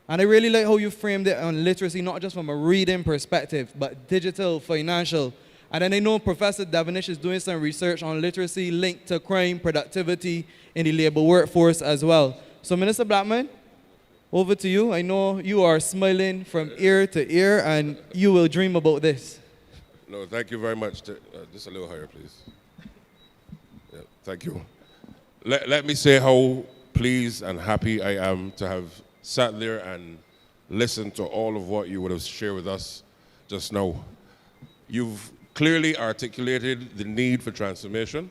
[SPEAKER 7] And I really like how you framed it on literacy, not just from a reading perspective, but digital, financial. And then I know Professor Devonish is doing some research on literacy linked to crime, productivity in the labor workforce as well. So Minister Blackman, over to you. I know you are smiling from ear to ear, and you will dream about this.
[SPEAKER 12] No, thank you very much. Just a little higher, please. Yeah, thank you. Let me say how pleased and happy I am to have sat there and listened to all of what you would have shared with us just now. You've clearly articulated the need for transformation,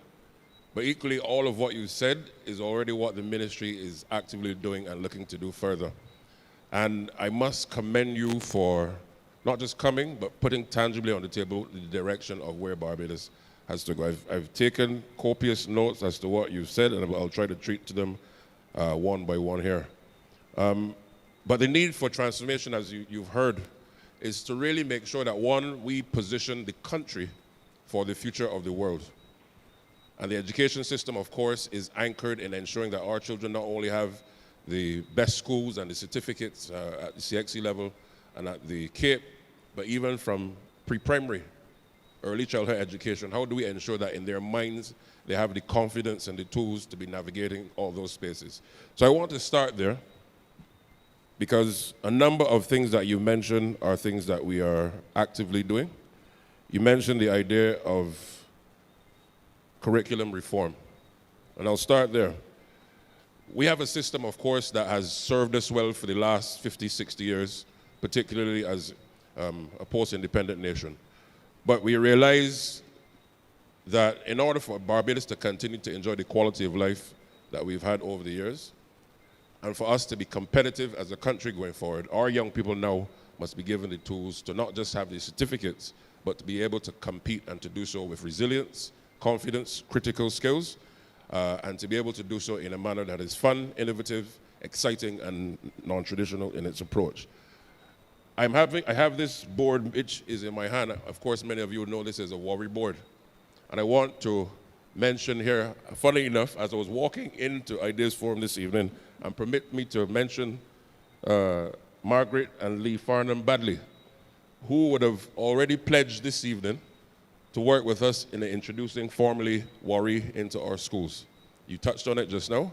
[SPEAKER 12] but equally all of what you said is already what the ministry is actively doing and looking to do further. And I must commend you for not just coming, but putting tangibly on the table the direction of where Barbados has to go. I've taken copious notes as to what you've said, and I'll try to treat to them one by one here. But the need for transformation, as you've heard, is to really make sure that, one, we position the country for the future of the world. And the education system, of course, is anchored in ensuring that our children not only have the best schools and the certificates at the CXC level and at the Cape, but even from pre-primary, early childhood education. How do we ensure that in their minds they have the confidence and the tools to be navigating all those spaces? So I want to start there, because a number of things that you mentioned are things that we are actively doing. You mentioned the idea of curriculum reform, and I'll start there. We have a system, of course, that has served us well for the last 50, 60 years, particularly as a post-independent nation. But we realize that in order for Barbados to continue to enjoy the quality of life that we've had over the years, and for us to be competitive as a country going forward, our young people now must be given the tools to not just have the certificates, but to be able to compete and to do so with resilience, confidence, critical skills, and to be able to do so in a manner that is fun, innovative, exciting, and non-traditional in its approach. I have this board which is in my hand. Of course, many of you know this is a worry board. And I want to mention here, funny enough, as I was walking into Ideas Forum this evening, and permit me to mention Margaret and Lee Farnham Badley, who would have already pledged this evening to work with us in introducing formally worry into our schools. You touched on it just now.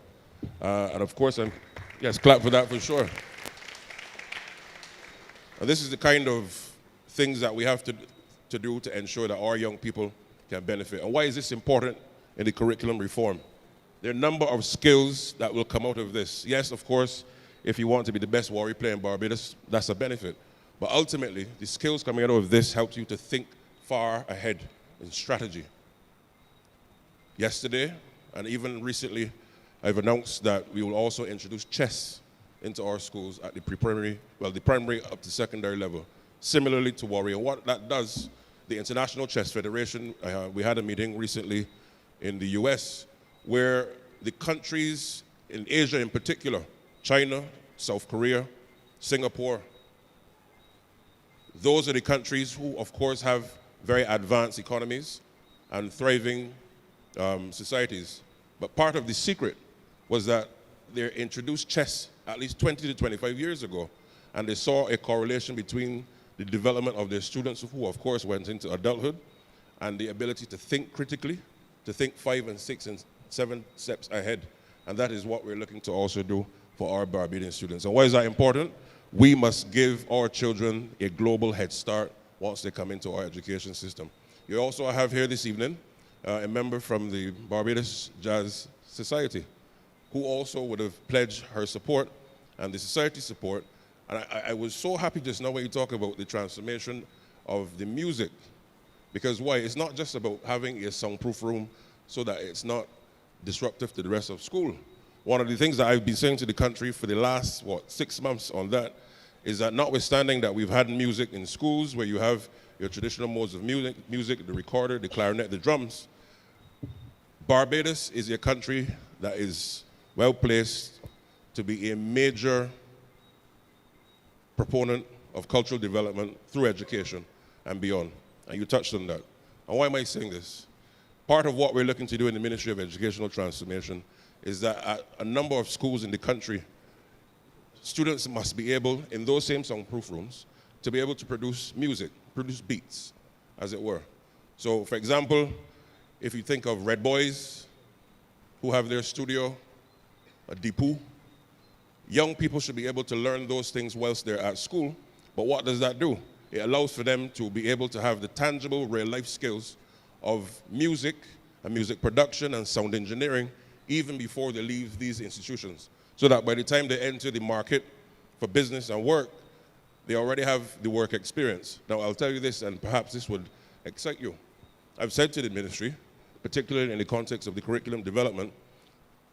[SPEAKER 12] And of course, yes, clap for that for sure. And this is the kind of things that we have to do to ensure that our young people can benefit. And why is this important in the curriculum reform? There are a number of skills that will come out of this. Yes, of course, if you want to be the best warrior player in Barbados, that's a benefit. But ultimately, the skills coming out of this help you to think far ahead in strategy. Yesterday, and even recently, I've announced that we will also introduce chess into our schools at the pre-primary, well, the primary up to secondary level, similarly to warrior. What that does, the International Chess Federation, we had a meeting recently in the US, where the countries in Asia in particular, China, South Korea, Singapore, those are the countries who, of course, have very advanced economies and thriving societies. But part of the secret was that they introduced chess at least 20 to 25 years ago, and they saw a correlation between the development of their students, who, of course, went into adulthood, and the ability to think critically, to think 5 and 6 and 7 steps ahead. And that is what we're looking to also do for our Barbadian students. And why is that important? We must give our children a global head start once they come into our education system. You also have here this evening a member from the Barbados Jazz Society, who also would have pledged her support and the society support. And I was so happy just now when you talk about the transformation of the music. Because why? It's not just about having a soundproof room so that it's not disruptive to the rest of school. One of the things that I've been saying to the country for the last, 6 months on that, is that notwithstanding that we've had music in schools where you have your traditional modes of music, the recorder, the clarinet, the drums, Barbados is a country that is well placed to be a major proponent of cultural development through education and beyond. And you touched on that. And why am I saying this? Part of what we're looking to do in the Ministry of Educational Transformation is that at a number of schools in the country, students must be able, in those same soundproof rooms, to be able to produce music, produce beats, as it were. So, for example, if you think of Red Boys, who have their studio, a Deepu, young people should be able to learn those things whilst they're at school. But what does that do? It allows for them to be able to have the tangible, real-life skills of music and music production and sound engineering even before they leave these institutions, so that by the time they enter the market for business and work, they already have the work experience. Now, I'll tell you this, and perhaps this would excite you. I've said to the ministry, particularly in the context of the curriculum development,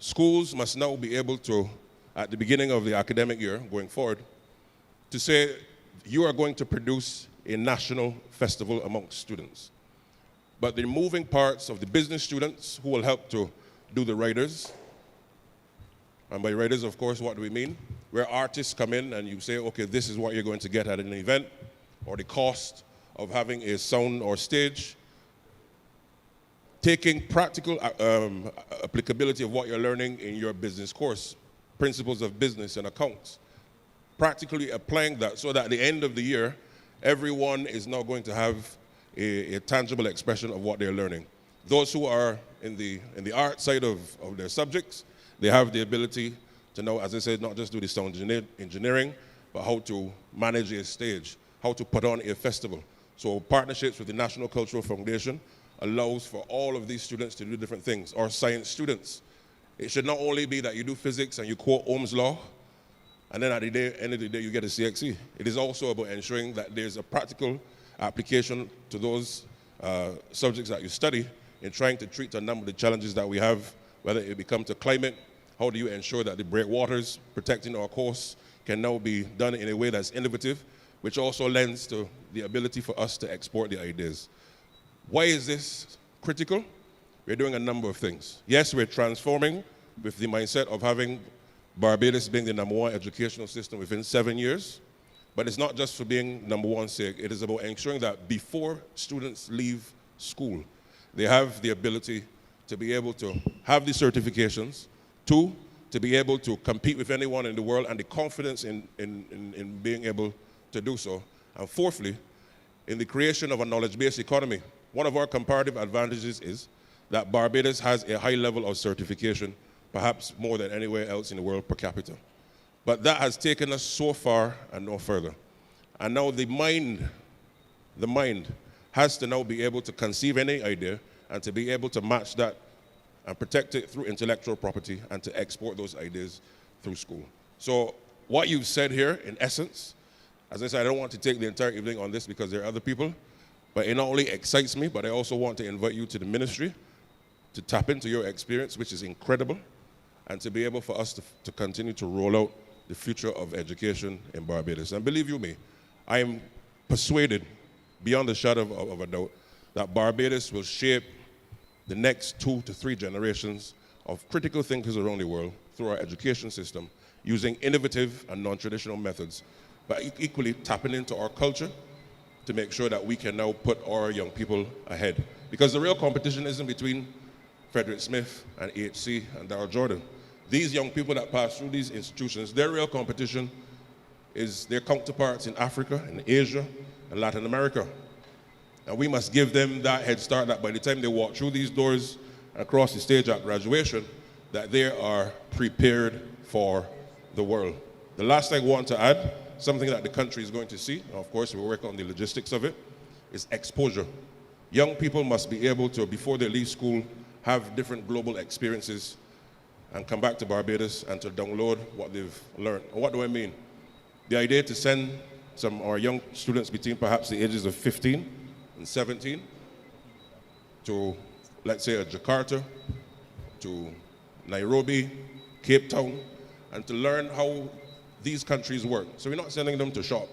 [SPEAKER 12] schools must now be able to, at the beginning of the academic year, going forward, to say, you are going to produce a national festival amongst students. But the moving parts of the business students who will help to do the writers, and by writers, of course, what do we mean? Where artists come in and you say, okay, this is what you're going to get at an event, or the cost of having a sound or stage. Taking practical applicability of what you're learning in your business course, principles of business and accounts. Practically applying that so that at the end of the year, everyone is now going to have a tangible expression of what they're learning. Those who are in the art side of their subjects, they have the ability to know, as I said, not just do the sound engineering, but how to manage a stage, how to put on a festival. So partnerships with the National Cultural Foundation allows for all of these students to do different things. Or science students. It should not only be that you do physics and you quote Ohm's law, and then at the end of the day you get a CXE. It is also about ensuring that there's a practical application to those subjects that you study in trying to treat a number of the challenges that we have, whether it becomes to climate, how do you ensure that the breakwaters protecting our coast can now be done in a way that's innovative, which also lends to the ability for us to export the ideas. Why is this critical? We're doing a number of things. Yes, we're transforming with the mindset of having Barbados being the #1 educational system within 7 years, but it's not just for being #1 sake. It is about ensuring that before students leave school, they have the ability to be able to have the certifications, 2, to be able to compete with anyone in the world and the confidence in being able to do so. And fourthly, in the creation of a knowledge-based economy. One of our comparative advantages is that Barbados has a high level of certification, perhaps more than anywhere else in the world per capita. But that has taken us so far and no further. And now the mind has to now be able to conceive any idea and to be able to match that and protect it through intellectual property and to export those ideas through school. So what you've said here, in essence, as I said, I don't want to take the entire evening on this because there are other people, but it not only excites me, but I also want to invite you to the ministry to tap into your experience, which is incredible, and to be able for us to continue to roll out the future of education in Barbados. And believe you me, I am persuaded, beyond a shadow of a doubt, that Barbados will shape the next 2 to 3 generations of critical thinkers around the world through our education system, using innovative and non-traditional methods, but equally tapping into our culture to make sure that we can now put our young people ahead. Because the real competition isn't between Frederick Smith and HC and Darrell Jordan. These young people that pass through these institutions, their real competition is their counterparts in Africa, in Asia, and Latin America. And we must give them that head start that by the time they walk through these doors and across the stage at graduation, that they are prepared for the world. The last thing I want to add, something that the country is going to see, and of course we're working on the logistics of it, is exposure. Young people must be able to, before they leave school, have different global experiences and come back to Barbados and to download what they've learned. And what do I mean? The idea to send some of our young students between perhaps the ages of 15 and 17 to, let's say, Jakarta, to Nairobi, Cape Town, and to learn how these countries work. So we're not sending them to shop.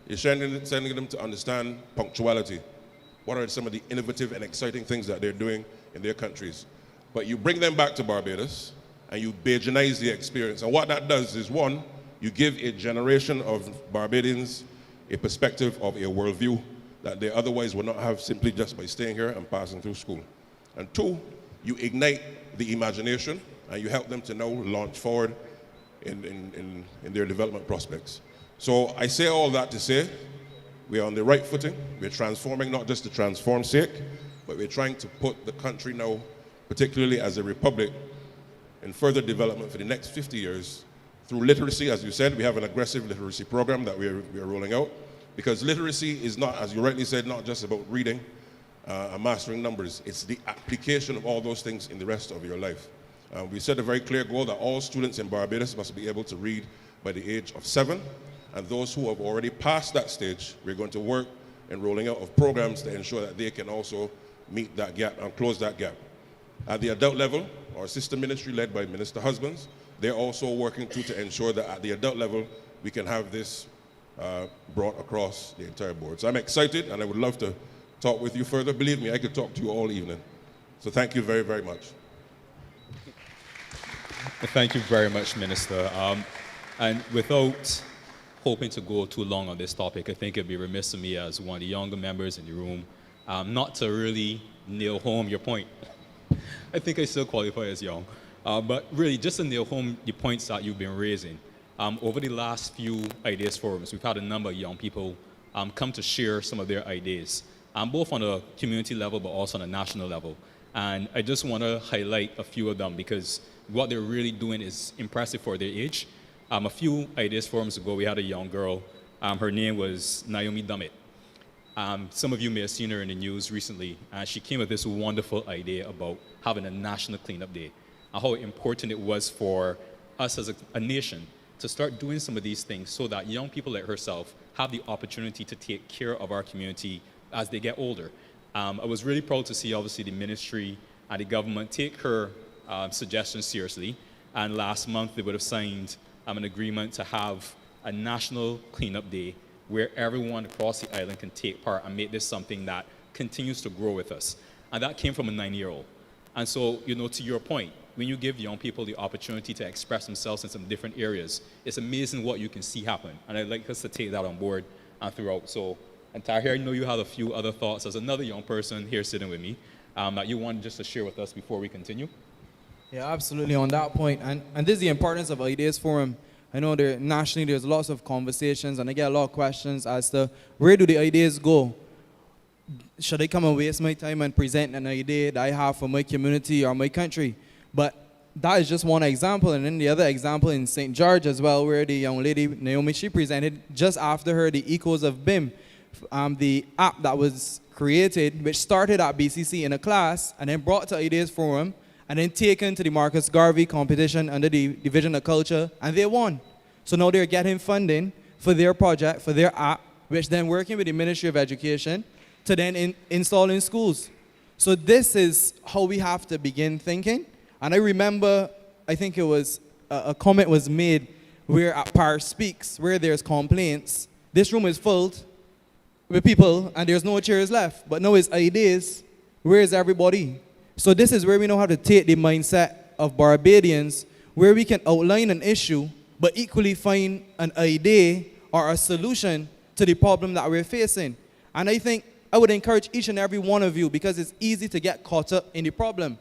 [SPEAKER 12] You're sending them to understand punctuality. What are some of the innovative and exciting things that they're doing in their countries? But you bring them back to Barbados and you Bajanize the experience. And what that does is, one, you give a generation of Barbadians a perspective of a worldview that they otherwise would not have simply just by staying here and passing through school. And two, you ignite the imagination and you help them to now launch forward in their development prospects. So I say all that to say, we are on the right footing. We're transforming, not just to transform sake, but we're trying to put the country now, particularly as a republic, in further development for the next 50 years through literacy. As you said, we have an aggressive literacy program that we are rolling out, because literacy is not, as you rightly said, not just about reading and mastering numbers. It's the application of all those things in the rest of your life. We set a very clear goal that all students in Barbados must be able to read by the age of 7, and those who have already passed that stage, we're going to work in rolling out of programs to ensure that they can also meet that gap and close that gap. At the adult level, our sister ministry led by Minister Husbands, they're also working to ensure that at the adult level, we can have this brought across the entire board. So I'm excited and I would love to talk with you further. Believe me, I could talk to you all evening. So thank you very, very much.
[SPEAKER 6] Thank you very much, Minister. And without hoping to go too long on this topic, I think it'd be remiss of me as one of the younger members in the room not to really nail home your point. I think I still qualify as young. But really, just to nail home the points that you've been raising, over the last few ideas forums, we've had a number of young people come to share some of their ideas, both on a community level, but also on a national level. And I just want to highlight a few of them because what they're really doing is impressive for their age. A few ideas forums ago, we had a young girl. Her name was Naomi Dummett. Some of you may have seen her in the news recently. She came with this wonderful idea about having a national cleanup day and how important it was for us as a nation to start doing some of these things so that young people like herself have the opportunity to take care of our community as they get older. I was really proud to see, obviously, the ministry and the government take her suggestions seriously. And last month, they would have signed an agreement to have a national cleanup day where everyone across the island can take part and make this something that continues to grow with us. And that came from a 9-year-old. And so, you know, to your point, when you give young people the opportunity to express themselves in some different areas, it's amazing what you can see happen. And I'd like us to take that on board throughout. So, and Tahir, I know you have a few other thoughts as another young person here sitting with me that you want just to share with us before we continue.
[SPEAKER 7] Yeah, absolutely on that point. And this is the importance of Ideas Forum. I know nationally there's lots of conversations and I get a lot of questions as to where do the ideas go? Should I come and waste my time and present an idea that I have for my community or my country? But that is just one example. And then the other example in St. George as well, where the young lady, Naomi, she presented just after her the Echoes of BIM, the app that was created, which started at BCC in a class and then brought to Ideas Forum. and then taken to the Marcus Garvey competition under the Division of Culture, and they won. So now they're getting funding for their project, for their app, which then working with the Ministry of Education to then install in schools. So this is how we have to begin thinking. And I remember, I think it was, a comment was made where at Parish Speaks, where there's complaints, this room is filled with people and there's no chairs left. But now it's ideas, where is everybody? So this is where we know how to take the mindset of Barbadians, where we can outline an issue, but equally find an idea or a solution to the problem that we're facing. And I think I would encourage each and every one of you, because it's easy to get caught up in the problem.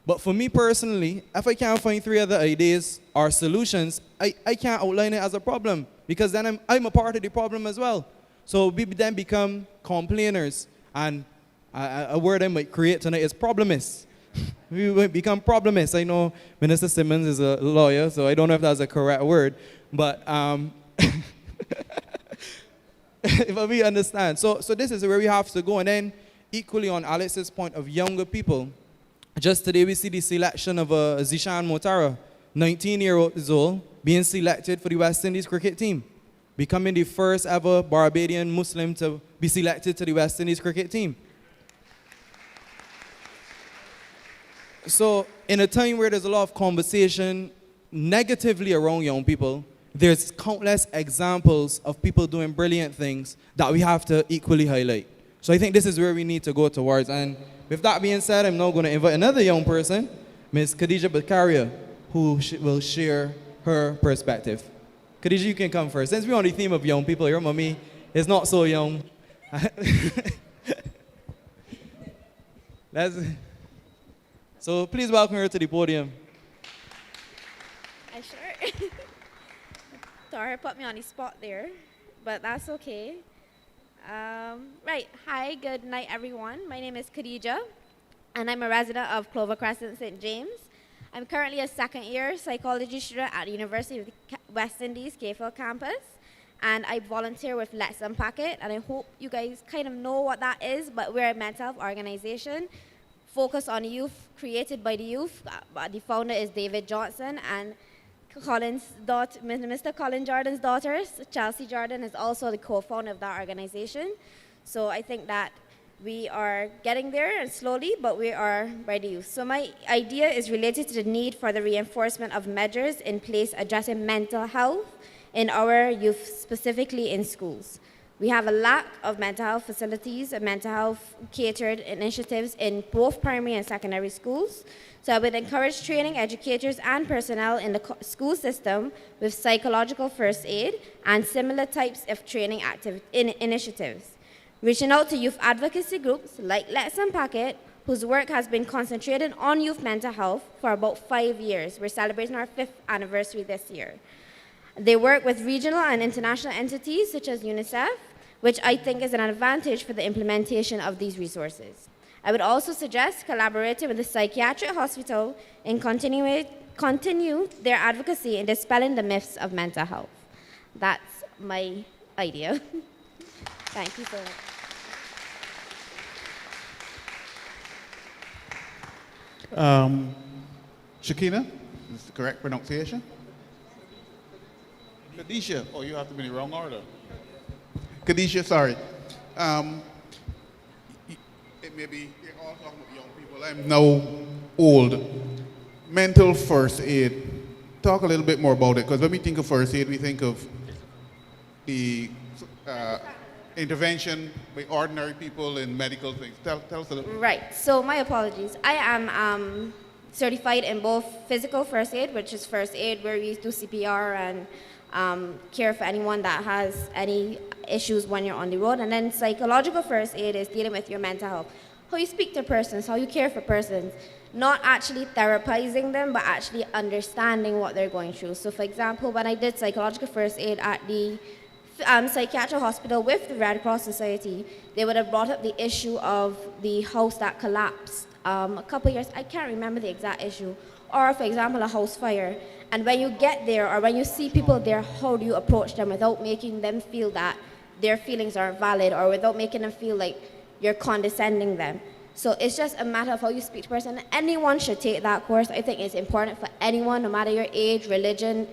[SPEAKER 7] But for me personally, if I can't find 3 other ideas or solutions, I can't outline it as a problem, because then I'm a part of the problem as well. So we then become complainers, and a word I might create tonight is problemists. We might become problemists. I know Minister Simmons is a lawyer, so I don't know if that's a correct word, but but we understand. So this is where we have to go. And then equally on Alex's point of younger people, just today we see the selection of Zishan Motara, 19 years old, being selected for the West Indies cricket team, becoming the first ever Barbadian Muslim to be selected to the West Indies cricket team. So in a time where there's a lot of conversation negatively around young people, there's countless examples of people doing brilliant things that we have to equally highlight. So I think this is where we need to go towards. And with that being said, I'm now going to invite another young person, Ms. Khadija Bakaria, who will share her perspective. Khadija, you can come first. Since we're on the theme of young people, your mommy is not so young. So please welcome her to the podium.
[SPEAKER 13] Sure. Sorry, put me on the spot there, but that's okay. Right, hi, good night everyone. My name is Khadija, and I'm a resident of Clover Crescent, St. James. I'm currently a second-year psychology student at the University of the West Indies, Cayfield campus, and I volunteer with Let's Unpack It, and I hope you guys kind of know what that is, but we're a mental health organization focused on youth, created by the youth. The founder is David Johnson, and Mr. Colin Jordan's daughters, Chelsea Jordan, is also the co-founder of that organization. So I think that we are getting there, and slowly, but we are by the youth. So my idea is related to the need for the reinforcement of measures in place addressing mental health in our youth, specifically in schools. We have a lack of mental health facilities and mental health catered initiatives in both primary and secondary schools. So I would encourage training educators and personnel in the school system with psychological first aid and similar types of training initiatives. Reaching out to youth advocacy groups like Let's Unpack It, whose work has been concentrated on youth mental health for about 5 years. We're celebrating our 5th anniversary this year. They work with regional and international entities such as UNICEF, which I think is an advantage for the implementation of these resources. I would also suggest collaborating with the psychiatric hospital and continue their advocacy in dispelling the myths of mental health. That's my idea. Thank you so much.
[SPEAKER 5] Shakina, is the correct pronunciation? Khadija, oh, you have to be in the wrong order. Khadija, sorry. It may be, you're all talking about young people. I'm now old. Mental first aid. Talk a little bit more about it, because when we think of first aid, we think of the intervention by ordinary people in medical things. Tell us a little bit.
[SPEAKER 13] Right, so my apologies. I am certified in both physical first aid, which is first aid where we do CPR and care for anyone that has any issues when you're on the road. And then psychological first aid is dealing with your mental health. How you speak to persons, how you care for persons. Not actually therapizing them, but actually understanding what they're going through. So for example, when I did psychological first aid at the psychiatric hospital with the Red Cross Society, they would have brought up the issue of the house that collapsed a couple years, I can't remember the exact issue, or for example, a house fire. And when you get there, or when you see people there, how do you approach them without making them feel that their feelings aren't valid, or without making them feel like you're condescending them? So it's just a matter of how you speak to a person. Anyone should take that course. I think it's important for anyone, no matter your age, religion,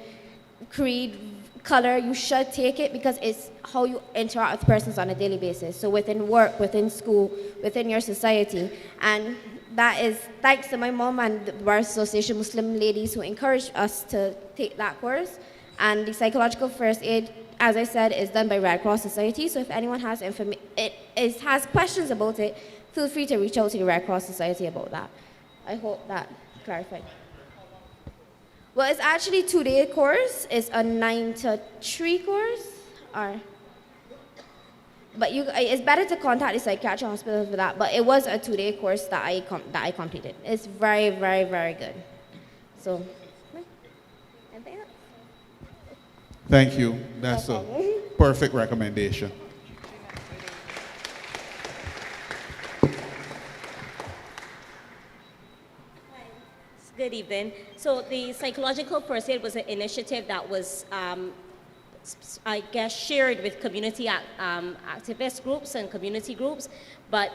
[SPEAKER 13] creed, color. You should take it because it's how you interact with persons on a daily basis. So within work, within school, within your society. And that is thanks to my mom and the Bar Association Muslim ladies who encouraged us to take that course. And the psychological first aid, as I said, is done by Red Cross Society. So if anyone has has questions about it, feel free to reach out to the Red Cross Society about that. I hope that clarified. Well, it's actually a 2-day course. It's a 9 to 3 course. But it's better to contact the psychiatric hospital for that. But it was a 2-day course that I completed. It's very, very, very good. So, anything else?
[SPEAKER 5] Thank you. That's a perfect recommendation.
[SPEAKER 14] Good evening. So the psychological first aid was an initiative that was, I guess, shared with community activist groups and community groups, but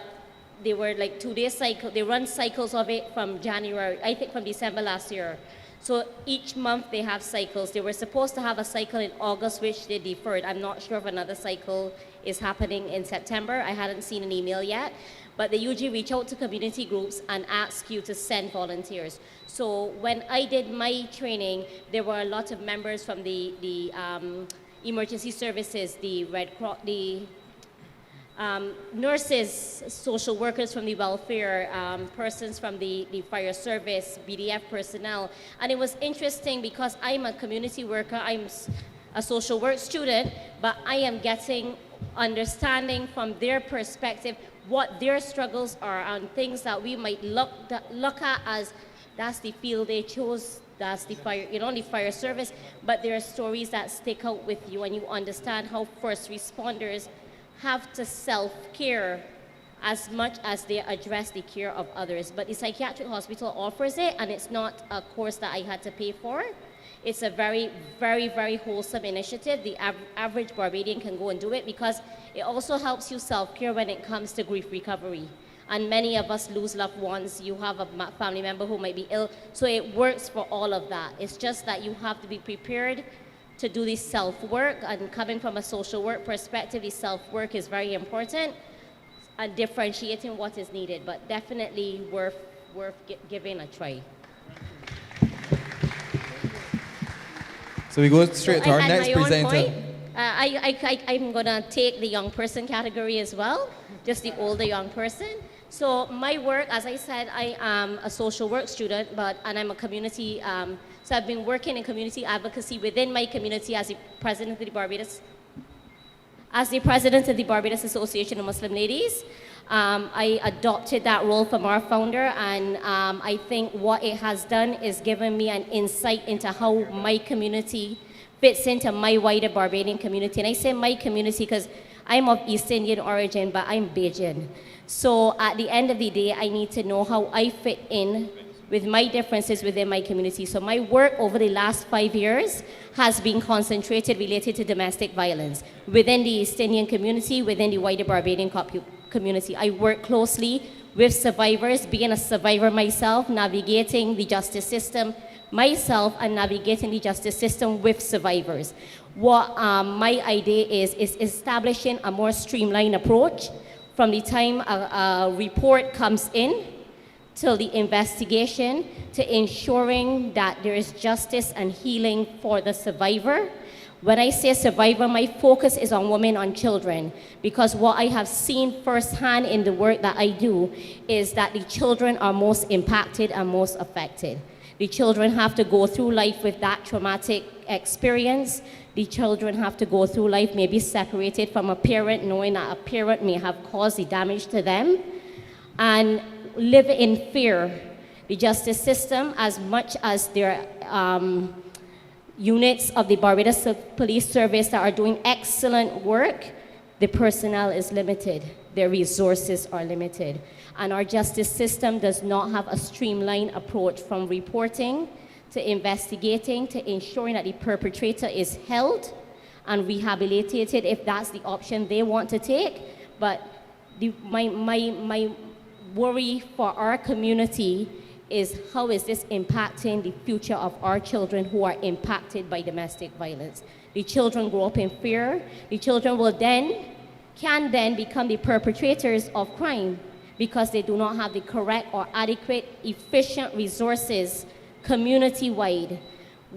[SPEAKER 14] they were like 2-day cycle. They run cycles of it from January, I think from December last year. So each month they have cycles. They were supposed to have a cycle in August, which they deferred. I'm not sure if another cycle is happening in September. I hadn't seen an email yet. But they usually reach out to community groups and ask you to send volunteers. So when I did my training, there were a lot of members from the emergency services, the Red Cross, the nurses, social workers from the welfare, persons from the fire service, BDF personnel. And it was interesting because I'm a community worker, I'm a social work student, but I am getting understanding from their perspective what their struggles are and things that we might look at as that's the field they chose, that's the fire, the fire service, but there are stories that stick out with you and you understand how first responders have to self-care as much as they address the care of others. But the psychiatric hospital offers it, and it's not a course that I had to pay for. It's a very, very, very wholesome initiative. The average Barbadian can go and do it because it also helps you self-care when it comes to grief recovery. And many of us lose loved ones. You have a family member who might be ill. So it works for all of that. It's just that you have to be prepared to do the self-work. And coming from a social work perspective, the self-work is very important and differentiating what is needed, but definitely worth giving a try.
[SPEAKER 7] So we go straight to our next presenter.
[SPEAKER 14] I'm gonna take the young person category as well, just the older young person. So my work, as I said, I am a social work student, and I'm a community, so I've been working in community advocacy within my community as the president of the Barbados, Association of Muslim Ladies. I adopted that role from our founder, and I think what it has done is given me an insight into how my community fits into my wider Barbadian community. And I say my community because I'm of East Indian origin, but I'm Bajan. So at the end of the day, I need to know how I fit in with my differences within my community. So my work over the last 5 years has been concentrated related to domestic violence within the East Indian community, within the wider Barbadian community. I work closely with survivors, being a survivor myself, navigating the justice system myself and navigating the justice system with survivors. What my idea is establishing a more streamlined approach from the time a report comes in till the investigation, to ensuring that there is justice and healing for the survivor. When I say survivor, my focus is on women and children, because what I have seen firsthand in the work that I do is that the children are most impacted and most affected. The children have to go through life with that traumatic experience. The children have to go through life maybe separated from a parent, knowing that a parent may have caused the damage to them, and live in fear. The justice system, as much as there are units of the Barbados Police Service that are doing excellent work, the personnel is limited, their resources are limited. And our justice system does not have a streamlined approach from reporting to investigating to ensuring that the perpetrator is held and rehabilitated if that's the option they want to take. But my worry for our community is how is this impacting the future of our children who are impacted by domestic violence. The children grow up in fear. The children can then become the perpetrators of crime because they do not have the correct or adequate, efficient resources community-wide.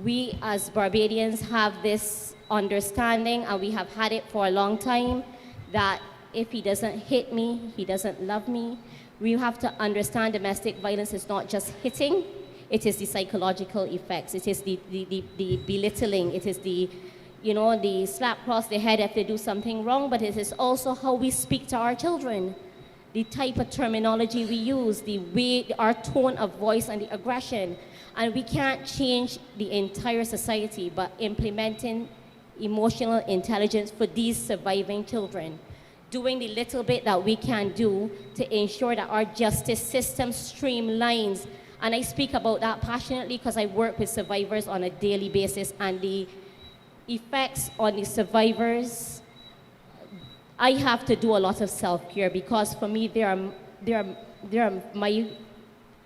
[SPEAKER 14] We as Barbadians have this understanding, and we have had it for a long time, that if he doesn't hit me, he doesn't love me. We have to understand domestic violence is not just hitting, it is the psychological effects, it is the belittling, it is the slap across the head if they do something wrong, but it is also how we speak to our children, the type of terminology we use, the way, our tone of voice and the aggression. And we can't change the entire society, but implementing emotional intelligence for these surviving children. Doing the little bit that we can do to ensure that our justice system streamlines. And I speak about that passionately because I work with survivors on a daily basis, and the effects on the survivors, I have to do a lot of self-care because for me, they are my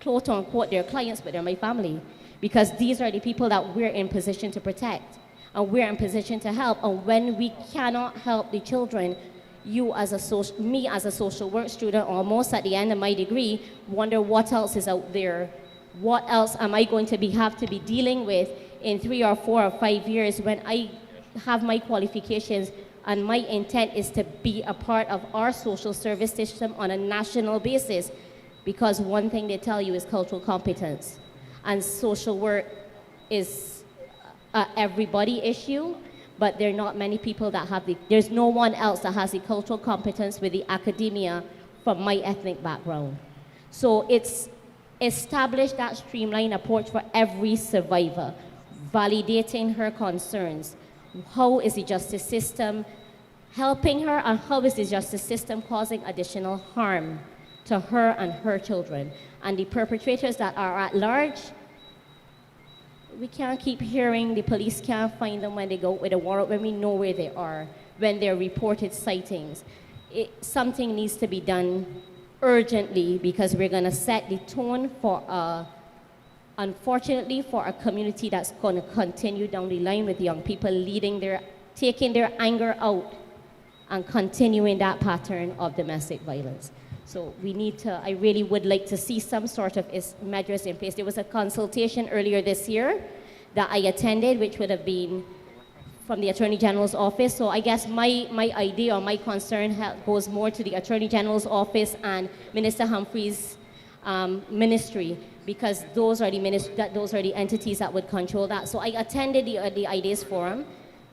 [SPEAKER 14] quote unquote, they're clients, but they're my family, because these are the people that we're in position to protect and we're in position to help. And when we cannot help the children, me as a social work student, almost at the end of my degree, wonder what else is out there. What else am I going to have to be dealing with in 3 or 4 or 5 years when I have my qualifications, and my intent is to be a part of our social service system on a national basis. Because one thing they tell you is cultural competence, and social work is a everybody issue, but there are not many people that have there's no one else that has the cultural competence with the academia from my ethnic background. So it's established that streamlined approach for every survivor, validating her concerns. How is the justice system helping her, and how is the justice system causing additional harm to her and her children? And the perpetrators that are at large, we can't keep hearing the police can't find them when they go with a warrant, when we know where they are, when they're reported sightings. Something needs to be done urgently, because we're going to set the tone for, unfortunately, for a community that's going to continue down the line with young people taking their anger out and continuing that pattern of domestic violence. So we need to, I really would like to see some sort of measures in place. There was a consultation earlier this year that I attended, which would have been from the Attorney General's office. So I guess my idea or my concern goes more to the Attorney General's office and Minister Humphrey's ministry, because those are the entities that would control that. So I attended the Ideas Forum.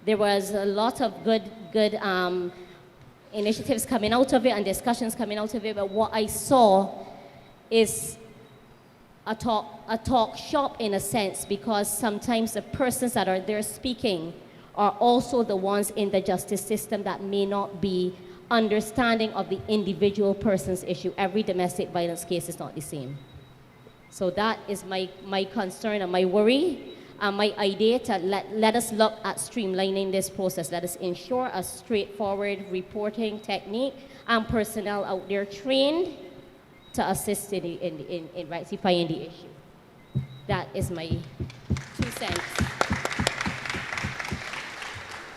[SPEAKER 14] There was a lot of good initiatives coming out of it and discussions coming out of it, but what I saw is a talk shop in a sense, because sometimes the persons that are there speaking are also the ones in the justice system that may not be understanding of the individual person's issue. Every domestic violence case is not the same. So that is my concern and my worry. My idea to let us look at streamlining this process. Let us ensure a straightforward reporting technique and personnel out there trained to assist in rectifying the issue. That is my 2 cents.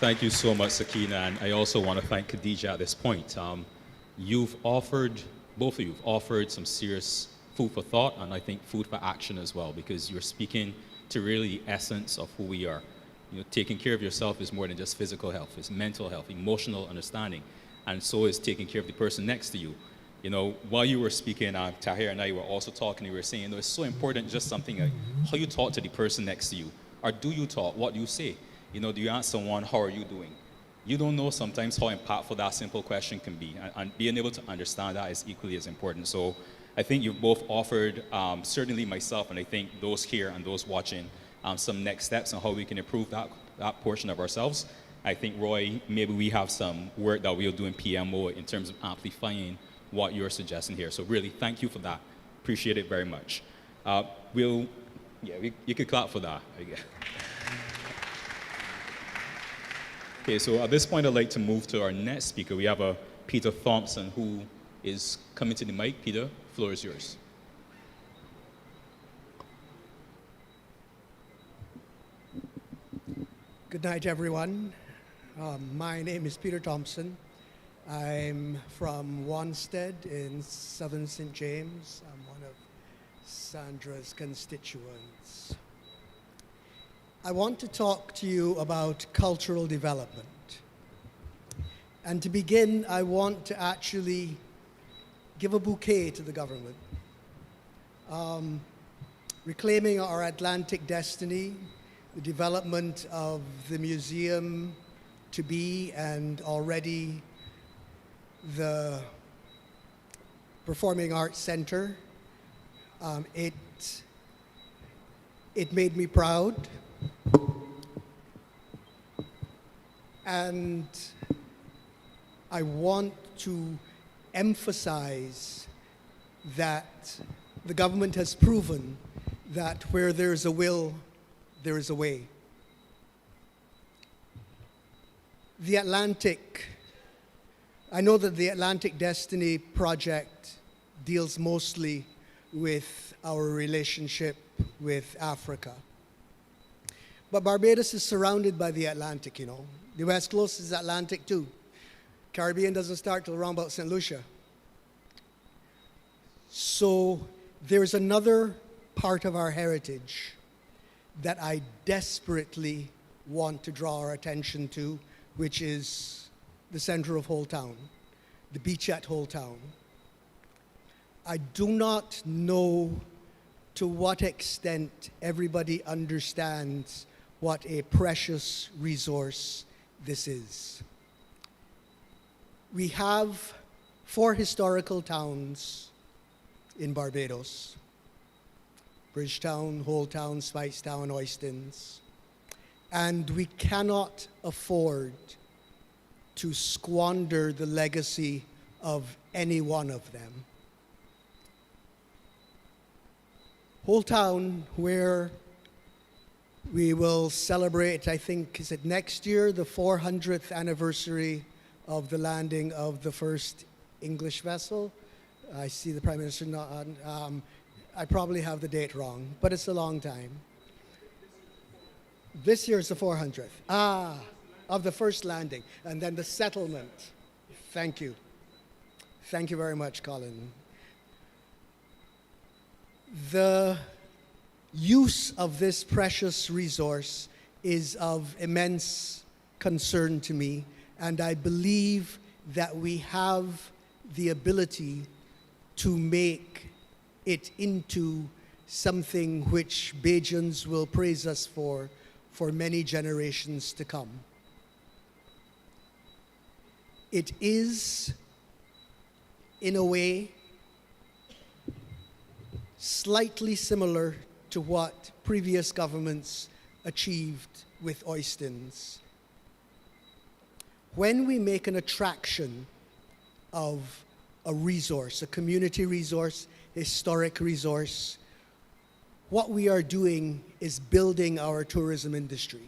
[SPEAKER 6] Thank you so much, Sakina, and I also want to thank Khadija at this point. Both of you have offered some serious food for thought, and I think food for action as well, because you're speaking to really the essence of who we are. Taking care of yourself is more than just physical health. It's mental health, emotional understanding, and so is taking care of the person next to you. While you were speaking, Tahir and I were also talking, we were saying, it's so important, just something like how you talk to the person next to you. Or do you talk? What do you say? Do you ask someone, how are you doing? You don't know sometimes how impactful that simple question can be, and being able to understand that is equally as important. So I think you've both offered, certainly myself, and I think those here and those watching, some next steps on how we can improve that portion of ourselves. I think, Roy, maybe we have some work that we'll do in PMO in terms of amplifying what you're suggesting here. So really, thank you for that. Appreciate it very much. You could clap for that, I guess. Okay, so at this point, I'd like to move to our next speaker. We have Peter Thompson, who is coming to the mic. Peter, floor is yours.
[SPEAKER 15] Good night, everyone. My name is Peter Thompson. I'm from Wanstead in southern St. James. I'm one of Sandra's constituents. I want to talk to you about cultural development. And to begin, I want to actually give a bouquet to the government. Reclaiming our Atlantic destiny, the development of the museum to be and already the Performing Arts Center. It made me proud. And I want to emphasize that the government has proven that where there's a will, there is a way. The Atlantic, I know that the Atlantic Destiny Project deals mostly with our relationship with Africa. But Barbados is surrounded by the Atlantic, you know. The West Coast is Atlantic too. Caribbean doesn't start till around about St. Lucia. So there's another part of our heritage that I desperately want to draw our attention to, which is the center of Whole Town, the beach at Whole Town. I do not know to what extent everybody understands what a precious resource this is. We have 4 historical towns in Barbados: Bridgetown, Whole Town, Spicetown, Oistins. And we cannot afford to squander the legacy of any one of them. Whole Town, where we will celebrate, I think, is it next year, the 400th anniversary of the landing of the first English vessel. I see the Prime Minister not on. I probably have the date wrong, but it's a long time. This year is the 400th. Of the first landing, and then the settlement. Thank you. Thank you very much, Colin. The use of this precious resource is of immense concern to me, and I believe that we have the ability to make it into something which Bajans will praise us for many generations to come. It is, in a way, slightly similar to what previous governments achieved with Oistins. When we make an attraction of a resource, a community resource, historic resource, what we are doing is building our tourism industry.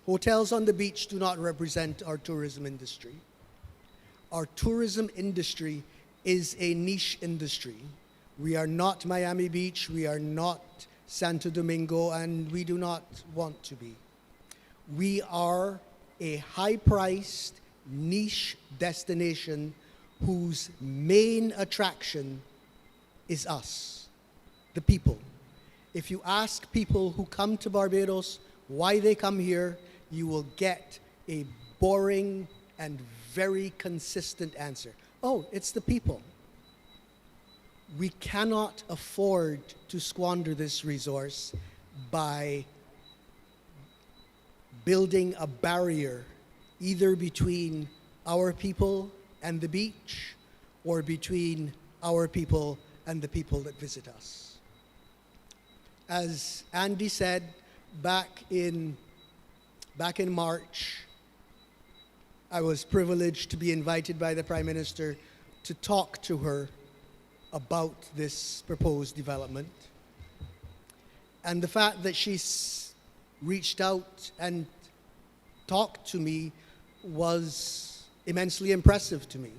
[SPEAKER 15] Hotels on the beach do not represent our tourism industry. Our tourism industry is a niche industry. We are not Miami Beach, we are not Santo Domingo, and we do not want to be. We are a high-priced niche destination whose main attraction is us, the people. If you ask people who come to Barbados why they come here, you will get a boring and very consistent answer. Oh, it's the people. We cannot afford to squander this resource by building a barrier either between our people and the beach or between our people and the people that visit us. As Andy said, back in March, I was privileged to be invited by the Prime Minister to talk to her about this proposed development. And the fact that she's reached out and talked to me was immensely impressive to me.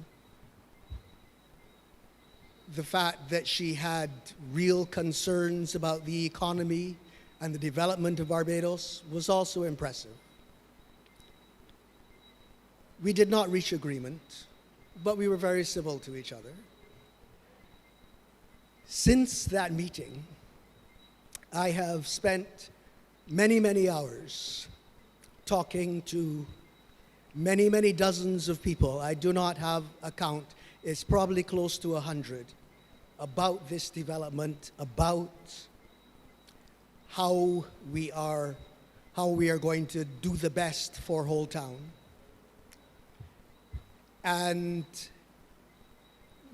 [SPEAKER 15] the fact that she had real concerns about the economy and the development of Barbados was also impressive. We did not reach agreement, but we were very civil to each other. Since that meeting, I have spent many, many hours talking to many, many dozens of people. I do not have a count. It's probably close to 100 about this development, about how we are going to do the best for Whole Town. And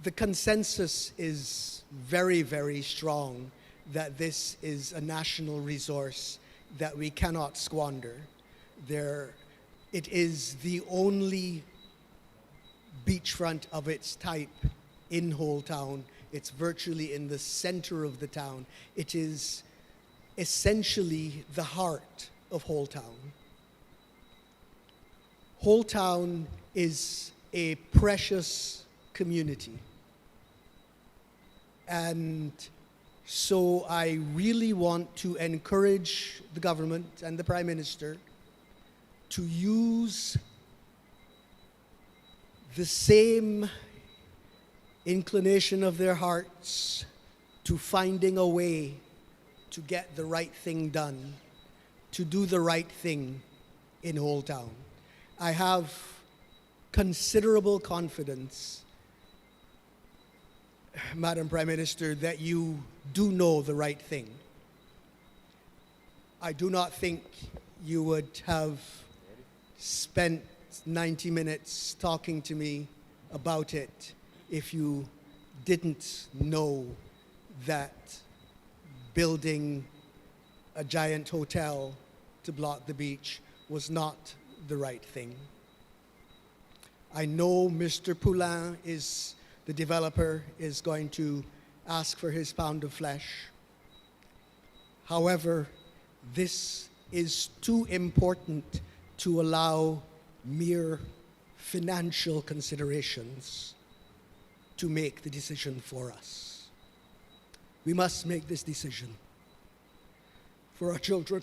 [SPEAKER 15] the consensus is very, very strong that this is a national resource that we cannot squander. It is the only beachfront of its type in Whole Town. It's virtually in the center of the town. It is essentially the heart of Whole Town. Whole Town is a precious community. And so I really want to encourage the government and the Prime Minister to use the same inclination of their hearts to finding a way to get the right thing done, to do the right thing in Whole Town. I have considerable confidence, Madam Prime Minister, that you do know the right thing. I do not think you would have spent 90 minutes talking to me about it if you didn't know that building a giant hotel to block the beach was not the right thing. I know Mr. Poulin, the developer, is going to ask for his pound of flesh. However, this is too important to allow mere financial considerations to make the decision for us. We must make this decision for our children.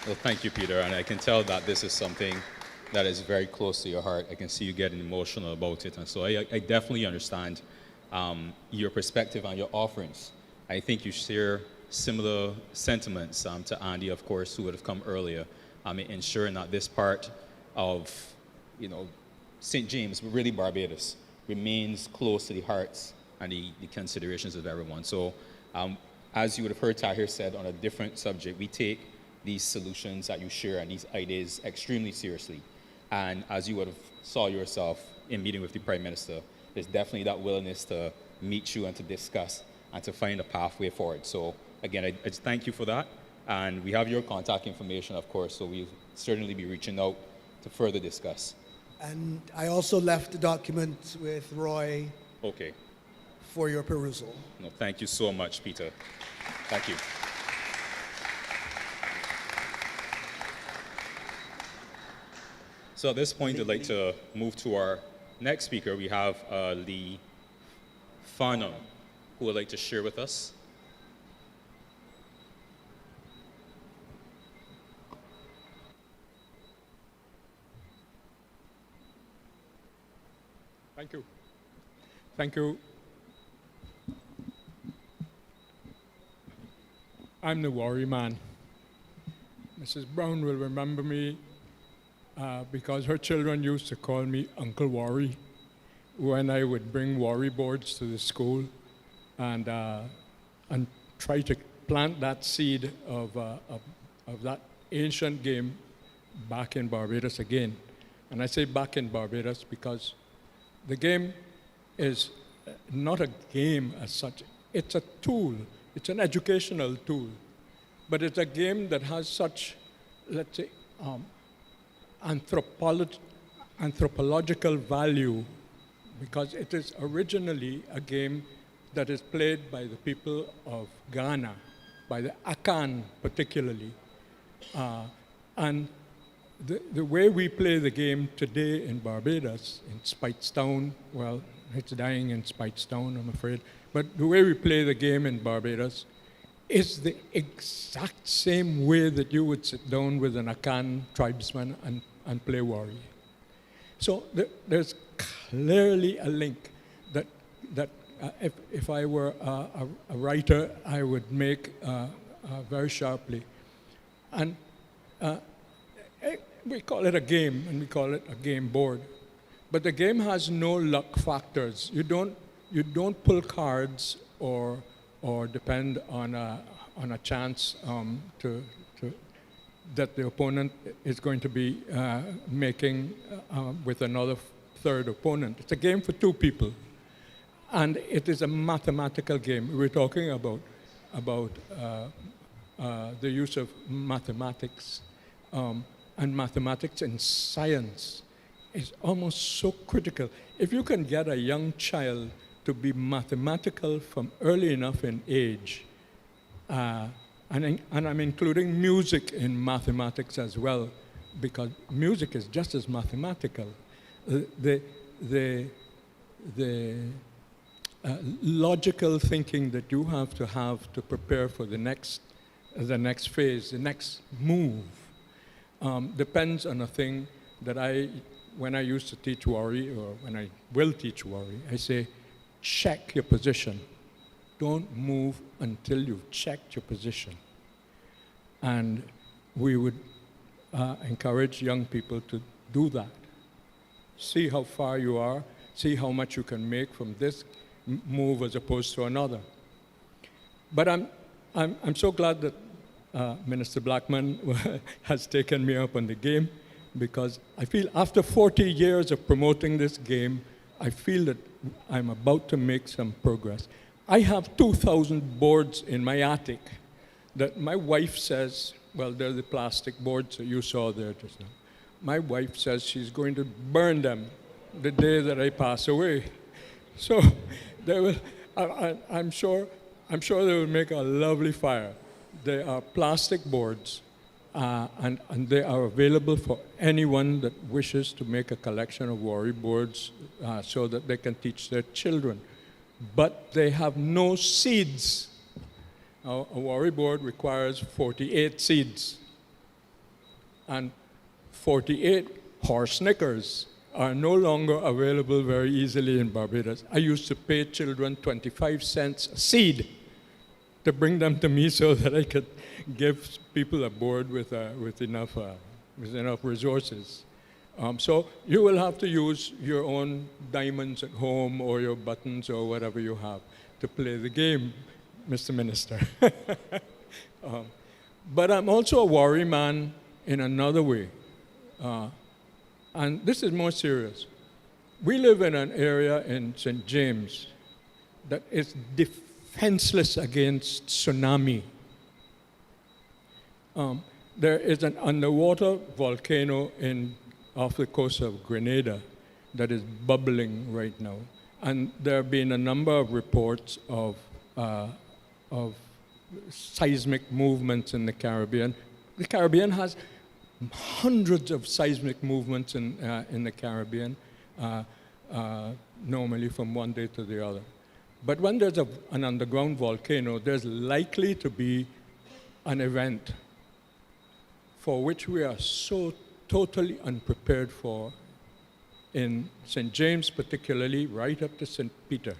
[SPEAKER 6] Well, thank you, Peter. And I can tell that this is something that is very close to your heart. I can see you getting emotional about it. And so I definitely understand your perspective and your offerings. I think you share similar sentiments to Andy, of course, who would have come earlier, ensuring that this part of, St. James, but really Barbados, remains close to the hearts and the considerations of everyone. So as you would have heard Tahir said on a different subject, we take these solutions that you share and these ideas extremely seriously. And as you would have saw yourself in meeting with the Prime Minister, there's definitely that willingness to meet you and to discuss and to find a pathway forward. So again, I just thank you for that. And we have your contact information, of course, so we'll certainly be reaching out to further discuss.
[SPEAKER 15] And I also left a document with Roy for your perusal.
[SPEAKER 6] No, thank you so much, Peter. Thank you. So at this point, I'd like to move to our next speaker. We have Lee Farnham, who would like to share with us.
[SPEAKER 16] Thank you. Thank you. I'm the worry man. Mrs. Brown will remember me because her children used to call me Uncle Worry when I would bring worry boards to the school and try to plant that seed of that ancient game back in Barbados again. And I say back in Barbados because the game is not a game as such. It's a tool. It's an educational tool. But it's a game that has such, let's say, anthropological value because it is originally a game that is played by the people of Ghana, by the Akan particularly. And the way we play the game today in Barbados, in Spitestown, well, it's dying in Spitestown, I'm afraid, but the way we play the game in Barbados is the exact same way that you would sit down with an Akan tribesman and play Wari. So there's clearly a link that if I were a writer, I would make very sharply. And we call it a game, and we call it a game board. But the game has no luck factors. You don't pull cards or depend on a chance that the opponent is going to be making with another third opponent. It's a game for two people, and it is a mathematical game. We're talking about the use of mathematics, and mathematics and science is almost so critical. If you can get a young child to be mathematical from early enough in age, and I'm including music in mathematics as well, because music is just as mathematical. The logical thinking that you have to prepare for the next phase, the next move, depends on a thing that when I used to teach Wari, or when I will teach Wari, I say, check your position. Don't move until you've checked your position. And we would encourage young people to do that. See how far you are, see how much you can make from this move as opposed to another. But I'm so glad that Minister Blackman has taken me up on the game, because I feel after 40 years of promoting this game, I feel that I'm about to make some progress. I have 2,000 boards in my attic that my wife says, well, they're the plastic boards that you saw there just now. My wife says she's going to burn them the day that I pass away. So they will, I'm sure they will make a lovely fire. They are plastic boards, and they are available for anyone that wishes to make a collection of Wari boards so that they can teach their children. But they have no seeds. A Wari board requires 48 seeds. And 48 horse knickers are no longer available very easily in Barbados. I used to pay children 25 cents a seed to bring them to me so that I could give people a board with enough resources. So you will have to use your own diamonds at home, or your buttons, or whatever you have to play the game, Mr. Minister. But I'm also a Wari man in another way. And this is more serious. We live in an area in St. James that is defenseless against tsunami. There is an underwater volcano off the coast of Grenada that is bubbling right now. And there have been a number of reports of seismic movements in the Caribbean. The Caribbean has hundreds of seismic movements in the Caribbean, normally from one day to the other. But when there's an underground volcano, there's likely to be an event for which we are so totally unprepared for in St. James, particularly right up to St. Peter.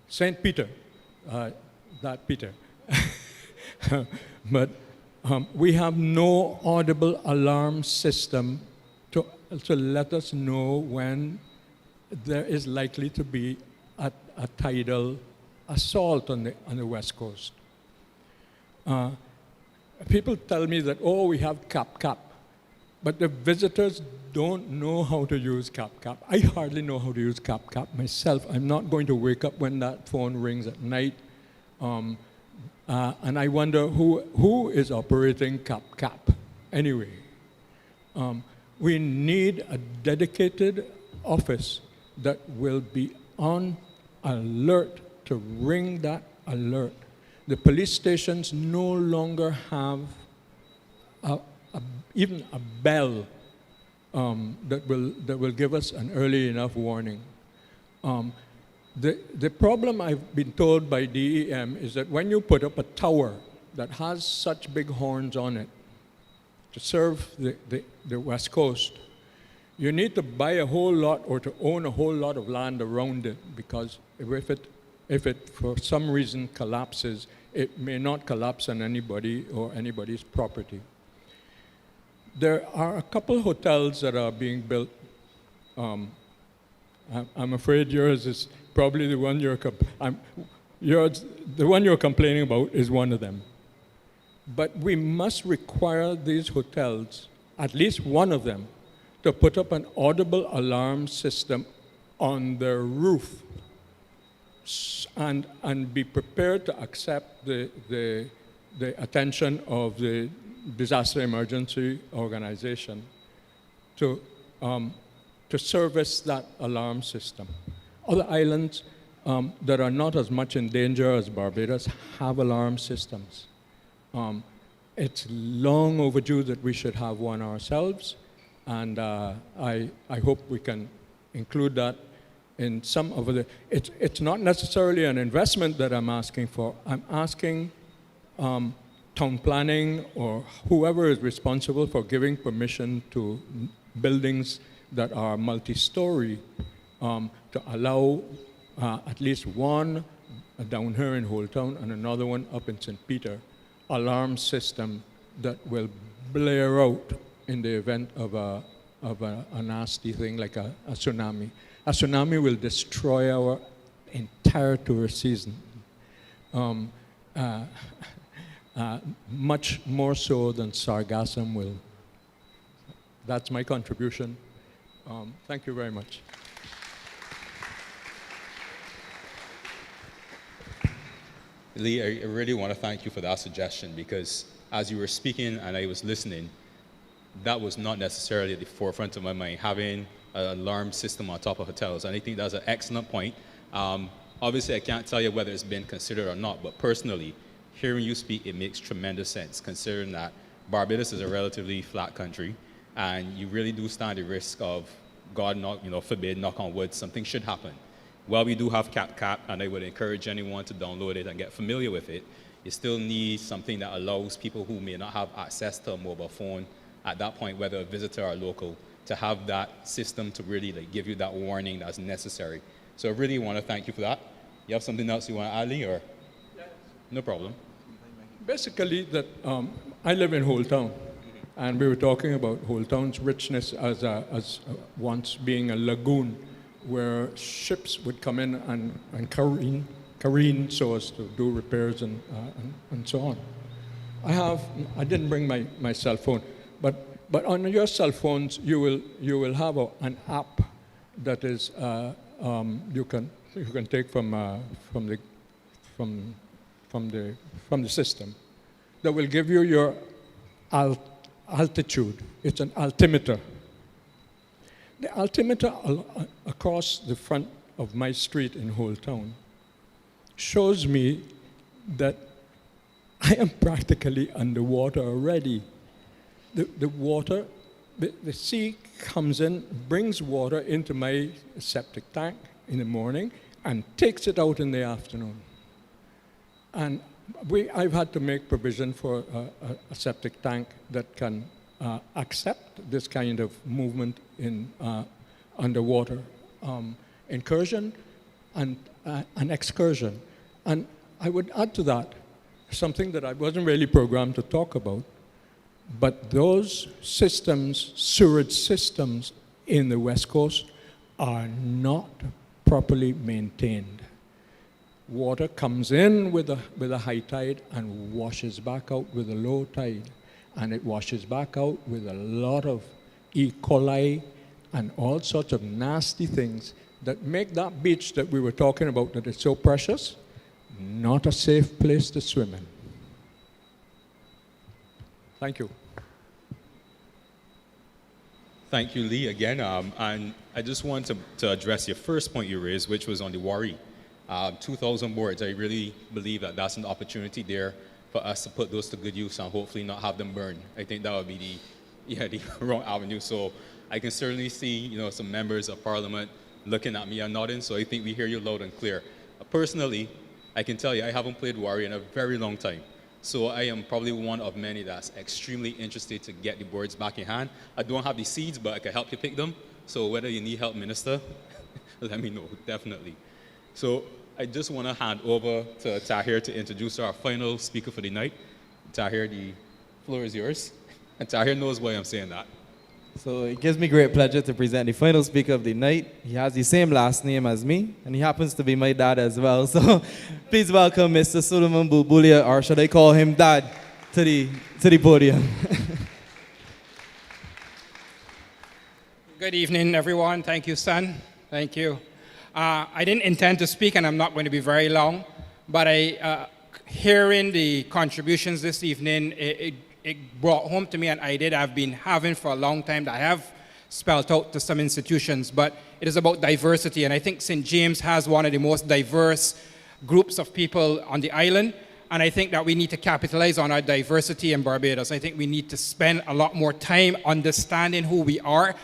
[SPEAKER 16] St. Peter, that Peter. But we have no audible alarm system to let us know when there is likely to be a tidal assault on the West Coast. People tell me that, oh, we have CAP, but the visitors don't know how to use CAP. I hardly know how to use CAP myself. I'm not going to wake up when that phone rings at night. And I wonder who is operating CAP anyway. We need a dedicated office that will be on alert to ring that alert The police stations no longer have even a bell that will give us an early enough warning. The problem I've been told by DEM is that when you put up a tower that has such big horns on it to serve the West Coast, you need to buy a whole lot or to own a whole lot of land around it, because if it for some reason collapses, it may not collapse on anybody or anybody's property. There are a couple hotels that are being built. I'm afraid yours is probably the one the one you're complaining about is one of them. But we must require these hotels, at least one of them, to put up an audible alarm system on their roof and be prepared to accept the attention of the disaster emergency organization to service that alarm system. Other islands that are not as much in danger as Barbados have alarm systems. It's long overdue that we should have one ourselves, and I hope we can include that in some of the. It's not necessarily an investment that I'm asking for. I'm asking town planning or whoever is responsible for giving permission to buildings that are multi-story to allow at least one down here in Old Town and another one up in St. Peter alarm system that will blare out in the event of a nasty thing like a tsunami. A tsunami will destroy our entire tourist season. Much more so than sargassum will. That's my contribution. Thank you very much.
[SPEAKER 6] Lee, I really want to thank you for that suggestion, because as you were speaking and I was listening, that was not necessarily at the forefront of my mind, having an alarm system on top of hotels. And I think that's an excellent point. Obviously, I can't tell you whether it's been considered or not, but personally, hearing you speak, it makes tremendous sense, considering that Barbados is a relatively flat country, and you really do stand the risk of, God forbid, knock on wood, something should happen. While we do have CapCap, and I would encourage anyone to download it and get familiar with it, you still need something that allows people who may not have access to a mobile phone at that point, whether a visitor or local, to have that system to really give you that warning that's necessary. So I really want to thank you for that. You have something else you want to add, Lee, or? Yes. No problem.
[SPEAKER 16] Basically, that I live in Old Town, and we were talking about Old Town's richness as once being a lagoon where ships would come in and careen so as to do repairs and so on. I didn't bring my cell phone, but on your cell phones you will have an app that is you can take from the system that will give you your altitude. It's an altimeter. The altimeter across the front of my street in Old Town shows me that I am practically underwater already. The water, the sea comes in, brings water into my septic tank in the morning and takes it out in the afternoon. And I've had to make provision for a septic tank that can accept this kind of movement in underwater incursion and excursion. And I would add to that something that I wasn't really programmed to talk about, but those systems, sewerage systems in the West Coast are not properly maintained. Water comes in with a high tide and washes back out with a low tide. And it washes back out with a lot of E. coli and all sorts of nasty things that make that beach that we were talking about that is so precious not a safe place to swim in. Thank you.
[SPEAKER 6] Thank you, Lee, again. And I just want to address your first point you raised, which was on the worry. 2,000 boards, I really believe that that's an opportunity there for us to put those to good use and hopefully not have them burned. I think that would be the wrong avenue. So I can certainly see, some members of parliament looking at me and nodding, so I think we hear you loud and clear. Personally, I can tell you, I haven't played Wari in a very long time. So I am probably one of many that's extremely interested to get the boards back in hand. I don't have the seeds, but I can help you pick them. So whether you need help, Minister, let me know, definitely. So I just want to hand over to Tahir to introduce our final speaker for the night. Tahir, the floor is yours. And Tahir knows why I'm saying that.
[SPEAKER 7] So it gives me great pleasure to present the final speaker of the night. He has the same last name as me, and he happens to be my dad as well. So please welcome Mr. Suleiman Bulbulia, or should I call him Dad, to the podium.
[SPEAKER 17] Good evening, everyone. Thank you, son. Thank you. I didn't intend to speak, and I'm not going to be very long, but hearing the contributions this evening, it brought home to me an idea that I've been having for a long time that I have spelled out to some institutions, but it is about diversity. And I think St. James has one of the most diverse groups of people on the island. And I think that we need to capitalize on our diversity in Barbados. I think we need to spend a lot more time understanding who we are,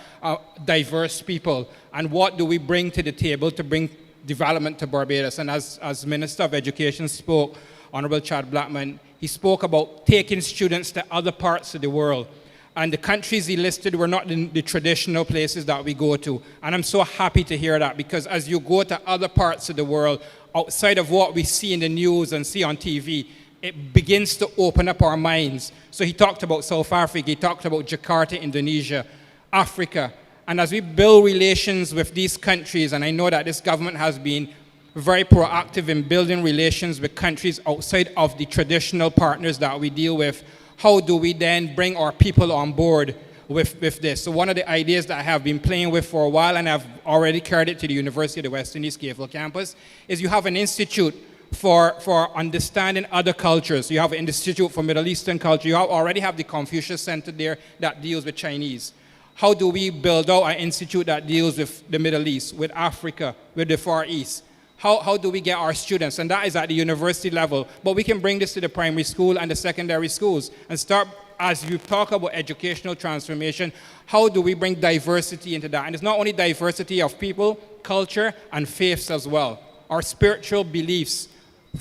[SPEAKER 17] diverse people, and what do we bring to the table to bring development to Barbados. And as Minister of Education spoke, Honorable Chad Blackman, he spoke about taking students to other parts of the world. And the countries he listed were not the traditional places that we go to. And I'm so happy to hear that, because as you go to other parts of the world, outside of what we see in the news and see on TV, it begins to open up our minds. So he talked about South Africa, he talked about Jakarta, Indonesia, Africa. And as we build relations with these countries, and I know that this government has been very proactive in building relations with countries outside of the traditional partners that we deal with, how do we then bring our people on board with this? So one of the ideas that I have been playing with for a while, and I've already carried it to the University of the West Indies Cave Hill campus, is you have an institute for understanding other cultures. You have an institute for Middle Eastern culture. You already have the Confucius Center there that deals with Chinese. How do we build out an institute that deals with the Middle East, with Africa, with the Far East? How do we get our students? And that is at the university level. But we can bring this to the primary school and the secondary schools and start, as you talk about educational transformation, how do we bring diversity into that? And it's not only diversity of people, culture, and faiths as well. Our spiritual beliefs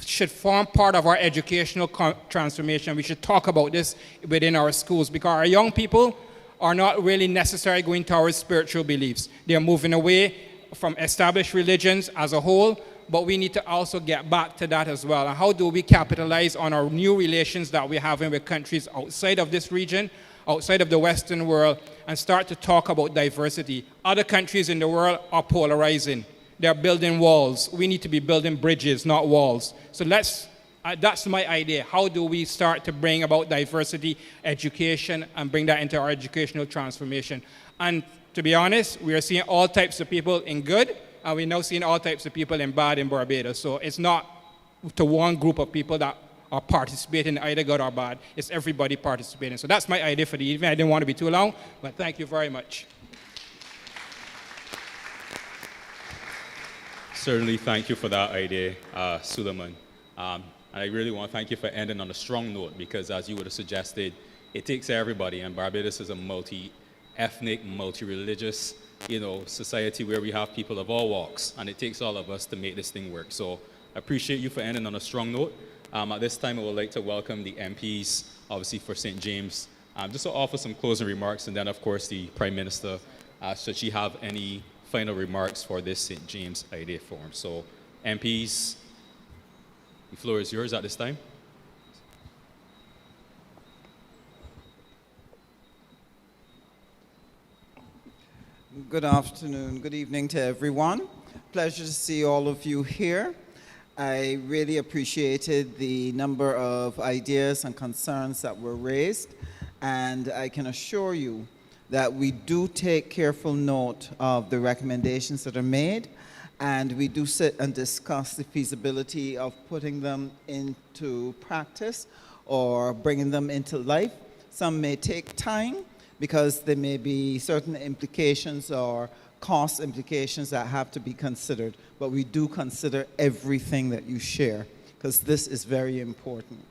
[SPEAKER 17] should form part of our educational transformation. We should talk about this within our schools, because our young people are not really necessarily going towards spiritual beliefs. They are moving away from established religions as a whole, but we need to also get back to that as well. And how do we capitalize on our new relations that we're having with countries outside of this region, outside of the Western world, and start to talk about diversity? Other countries in the world are polarizing. They're building walls. We need to be building bridges, not walls. So that's my idea. How do we start to bring about diversity, education, and bring that into our educational transformation? And to be honest, we are seeing all types of people in good, and we're now seeing all types of people in bad in Barbados. So it's not to one group of people that are participating, either good or bad. It's everybody participating. So that's my idea for the evening. I didn't want to be too long, but thank you very much.
[SPEAKER 6] Certainly, thank you for that idea, Suleiman. And I really want to thank you for ending on a strong note, because as you would have suggested, it takes everybody, and Barbados is a multi-ethnic, multi-religious, society where we have people of all walks, and it takes all of us to make this thing work. So I appreciate you for ending on a strong note. At this time, I would like to welcome the MPs, obviously for St. James, just to offer some closing remarks, and then of course the Prime Minister, should she have any final remarks for this St. James Idea Forum. So MPs, the floor is yours at this time.
[SPEAKER 18] Good afternoon, good evening to everyone. Pleasure to see all of you here. I really appreciated the number of ideas and concerns that were raised, and I can assure you that we do take careful note of the recommendations that are made, and we do sit and discuss the feasibility of putting them into practice or bringing them into life. Some may take time, because there may be certain implications or cost implications that have to be considered, but we do consider everything that you share, because this is very important.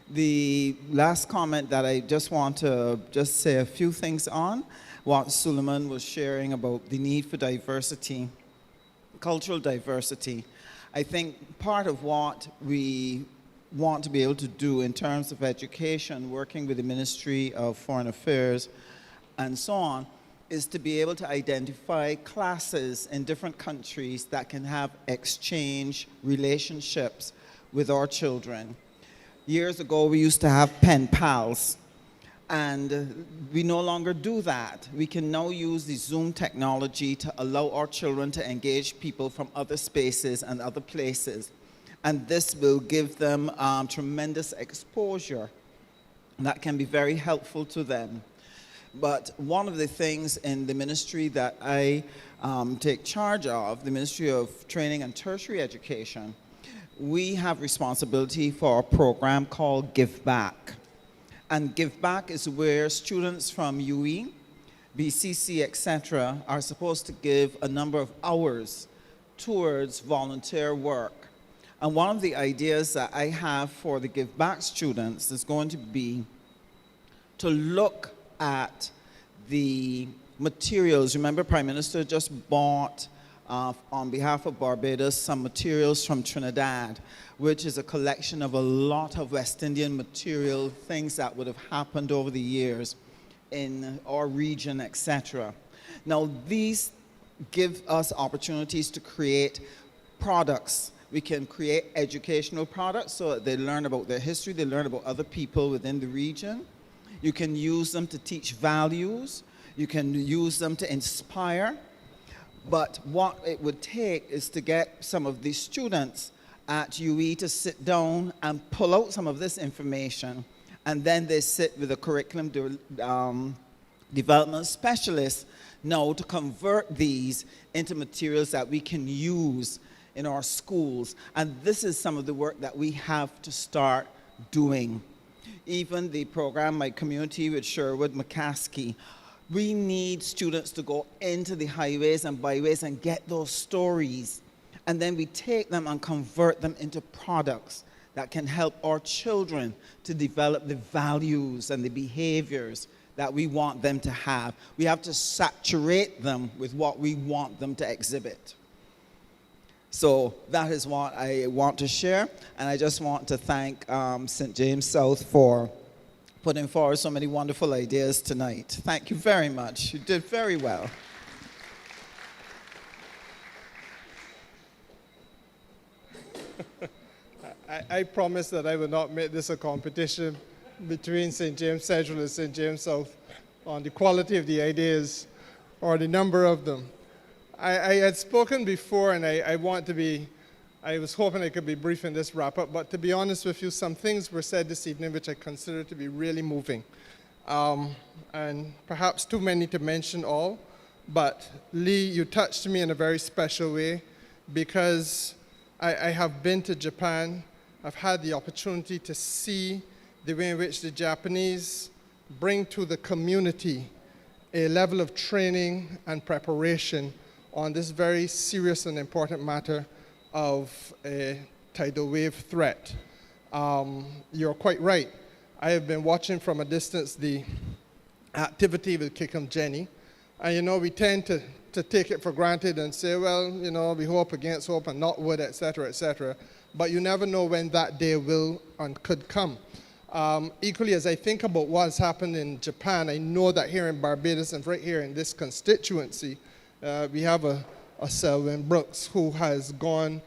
[SPEAKER 18] The last comment that I just want to say a few things on, what Suleiman was sharing about the need for diversity, cultural diversity. I think part of what we want to be able to do in terms of education, working with the Ministry of Foreign Affairs and so on, is to be able to identify classes in different countries that can have exchange relationships with our children. Years ago, we used to have pen pals, and we no longer do that. We can now use the Zoom technology to allow our children to engage people from other spaces and other places. And this will give them tremendous exposure that can be very helpful to them. But one of the things in the ministry that I take charge of, the Ministry of Training and Tertiary Education, we have responsibility for a program called Give Back. And Give Back is where students from UE, BCC, etc. are supposed to give a number of hours towards volunteer work. And one of the ideas that I have for the Give Back students is going to be to look at the materials. Remember, Prime Minister just bought, on behalf of Barbados, some materials from Trinidad, which is a collection of a lot of West Indian material, things that would have happened over the years in our region, etc. Now, these give us opportunities to create products. We can create educational products so that they learn about their history, they learn about other people within the region. You can use them to teach values. You can use them to inspire. But what it would take is to get some of these students at UE to sit down and pull out some of this information, and then they sit with a curriculum development specialist now to convert these into materials that we can use in our schools. And this is some of the work that we have to start doing. Even the program, My Community with Sherwood McCaskey, we need students to go into the highways and byways and get those stories. And then we take them and convert them into products that can help our children to develop the values and the behaviors that we want them to have. We have to saturate them with what we want them to exhibit. So that is what I want to share. And I just want to thank St. James South for putting forward so many wonderful ideas tonight. Thank you very much. You did very well.
[SPEAKER 9] I promise that I will not make this a competition between St. James Central and St. James South on the quality of the ideas or the number of them. I had spoken before, and I was hoping I could be brief in this wrap-up, but to be honest with you, some things were said this evening which I consider to be really moving. And perhaps too many to mention all, but Lee, you touched me in a very special way, because I have been to Japan. I've had the opportunity to see the way in which the Japanese bring to the community a level of training and preparation on this very serious and important matter of a tidal wave threat. You're quite right. I have been watching from a distance the activity with Kickham Jenny. And, you know, we tend to take it for granted and say, well, you know, we hope against hope and not would, et cetera, et cetera. But you never know when that day will and could come. Equally, as I think about what's happened in Japan, I know that here in Barbados and right here in this constituency, we have a Selwyn Brooks who has gone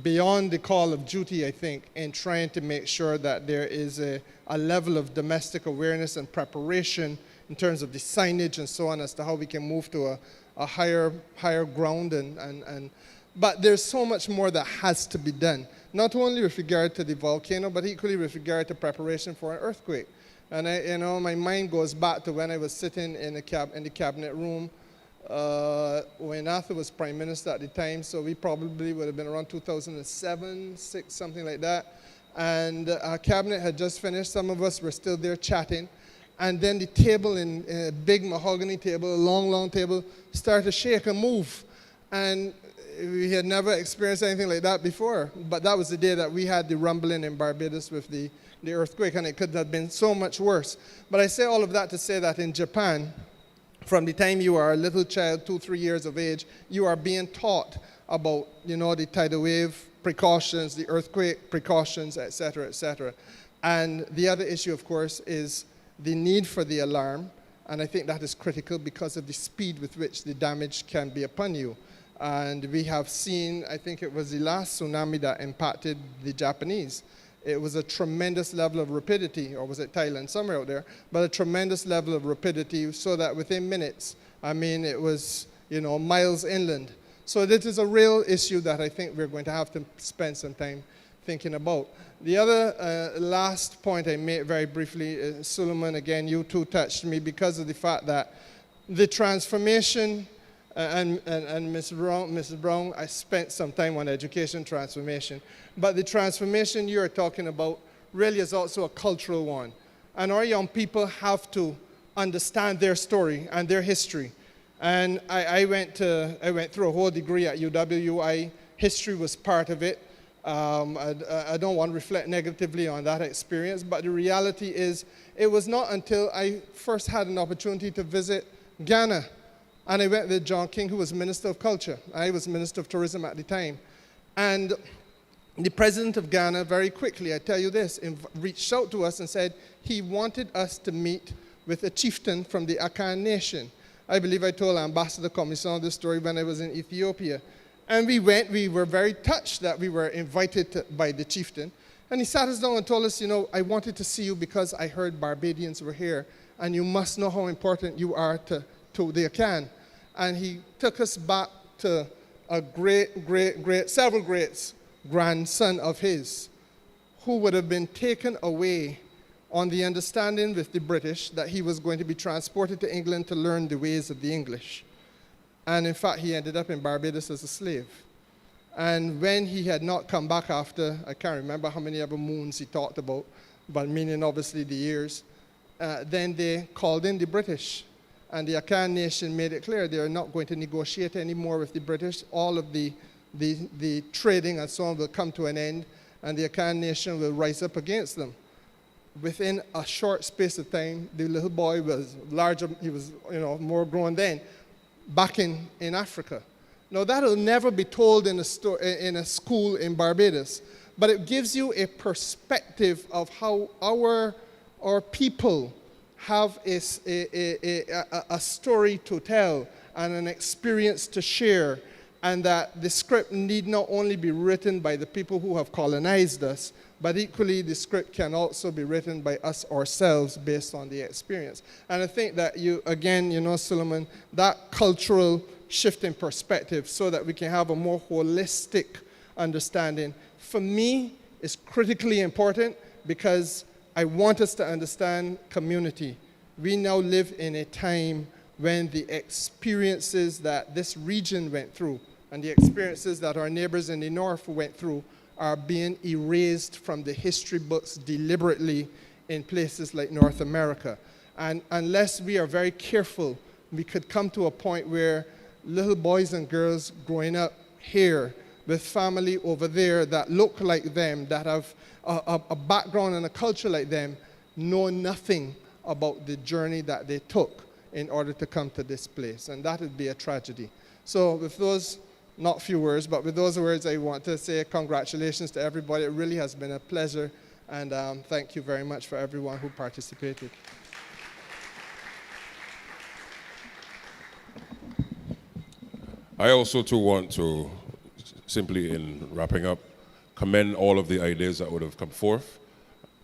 [SPEAKER 9] beyond the call of duty, I think, in trying to make sure that there is a level of domestic awareness and preparation in terms of the signage and so on as to how we can move to a higher ground. But there's so much more that has to be done, not only with regard to the volcano, but equally with regard to preparation for an earthquake. And my mind goes back to when I was sitting in the cabinet room when Arthur was Prime Minister at the time, so we probably would have been around 2007, 6, something like that. And our cabinet had just finished. Some of us were still there chatting. and then the table, in a big mahogany table, a long, long table, started to shake and move. And we had never experienced anything like that before. But that was the day that we had the rumbling in Barbados with the earthquake, and it could have been so much worse. But I say all of that to say that in Japan, from the time you are a little child, 2-3 years of age, you are being taught about, the tidal wave precautions, the earthquake precautions, etc., etc. And the other issue, of course, is the need for the alarm. And I think that is critical because of the speed with which the damage can be upon you. And we have seen, I think it was the last tsunami that impacted the Japanese. It was a tremendous level of rapidity, or was it Thailand, somewhere out there, but a tremendous level of rapidity so that within minutes, it was, miles inland. So this is a real issue that I think we're going to have to spend some time thinking about. The other last point I made very briefly, Suleiman, again, you too touched me because of the fact that the transformation, and Mrs. Brown, I spent some time on education transformation, but the transformation you're talking about really is also a cultural one. And our young people have to understand their story and their history. And I went through a whole degree at UW. History was part of it. I don't want to reflect negatively on that experience, but the reality is it was not until I first had an opportunity to visit Ghana, and I went with John King, who was Minister of Culture. I was Minister of Tourism at the time. And the president of Ghana, very quickly, I tell you this, reached out to us and said he wanted us to meet with a chieftain from the Akan Nation. I believe I told Ambassador Commission this story when I was in Ethiopia. And we went, we were very touched that we were invited by the chieftain. And he sat us down and told us, I wanted to see you because I heard Barbadians were here, and you must know how important you are to the Akan. And he took us back to a several greats, grandson of his, who would have been taken away on the understanding with the British that he was going to be transported to England to learn the ways of the English. And in fact, he ended up in Barbados as a slave. And when he had not come back after, I can't remember how many other moons he talked about, but meaning obviously the years, then they called in the British. And the Akan Nation made it clear they are not going to negotiate anymore with the British. All of the trading and so on will come to an end, and the Akan Nation will rise up against them. Within a short space of time, the little boy was larger, he was more grown then, back in Africa. Now that will never be told in a school in Barbados, but it gives you a perspective of how our people have a story to tell and an experience to share, and that the script need not only be written by the people who have colonized us, but equally the script can also be written by us ourselves based on the experience. And I think that Suleiman, that cultural shift in perspective so that we can have a more holistic understanding, for me, is critically important because I want us to understand community. We now live in a time when the experiences that this region went through and the experiences that our neighbors in the north went through are being erased from the history books deliberately in places like North America. And unless we are very careful, we could come to a point where little boys and girls growing up here with family over there that look like them, that have a background and a culture like them, know nothing about the journey that they took in order to come to this place. And that would be a tragedy. So with those, not few words, but with those words, I want to say congratulations to everybody. It really has been a pleasure. And thank you very much for everyone who participated.
[SPEAKER 12] I also too want to, simply in wrapping up, commend all of the ideas that would have come forth.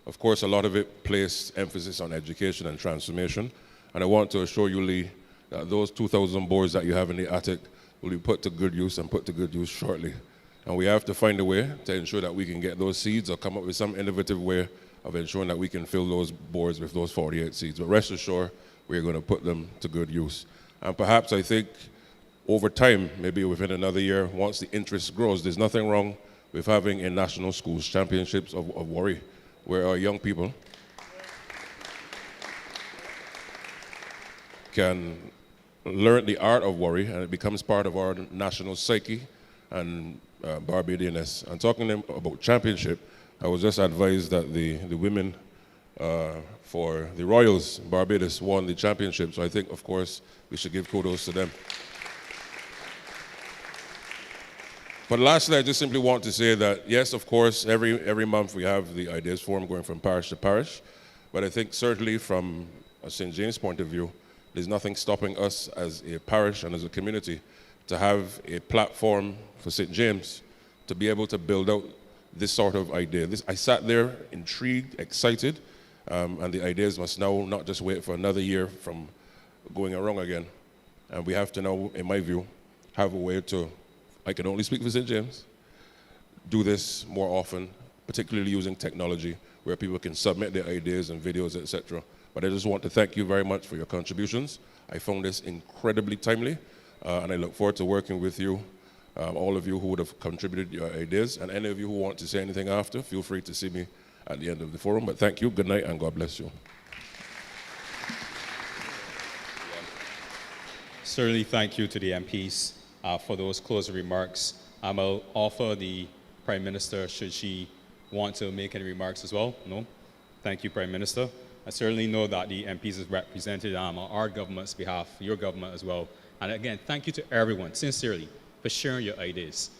[SPEAKER 12] Of course, a lot of it placed emphasis on education and transformation. And I want to assure you, Lee, that those 2,000 boards that you have in the attic will be put to good use and put to good use shortly. And we have to find a way to ensure that we can get those seeds or come up with some innovative way of ensuring that we can fill those boards with those 48 seeds. But rest assured, we're going to put them to good use. And perhaps I think over time, maybe within another year, once the interest grows, there's nothing wrong with having a national schools championships of worry, where our young people can learn the art of worry and it becomes part of our national psyche and Barbadianness. And talking about championship, I was just advised that the women for the Royals, Barbados, won the championship. So I think, of course, we should give kudos to them. But lastly, I just simply want to say that, yes, of course, every month we have the Ideas Forum going from parish to parish. But I think certainly from a St. James point of view, there's nothing stopping us as a parish and as a community to have a platform for St. James to be able to build out this sort of idea. I sat there intrigued, excited, and the ideas must now not just wait for another year from going wrong again. And we have to now, in my view, have a way to, I can only speak for St. James, do this more often, particularly using technology, where people can submit their ideas and videos, etc. But I just want to thank you very much for your contributions. I found this incredibly timely, and I look forward to working with you, all of you who would have contributed your ideas, and any of you who want to say anything after, feel free to see me at the end of the forum. But thank you, good night, and God bless you.
[SPEAKER 6] Certainly thank you to the MPs for those closing remarks. I'll offer the Prime Minister, should she want to make any remarks as well? No? Thank you, Prime Minister. I certainly know that the MPs have represented on our government's behalf, your government as well. And again, thank you to everyone, sincerely, for sharing your ideas.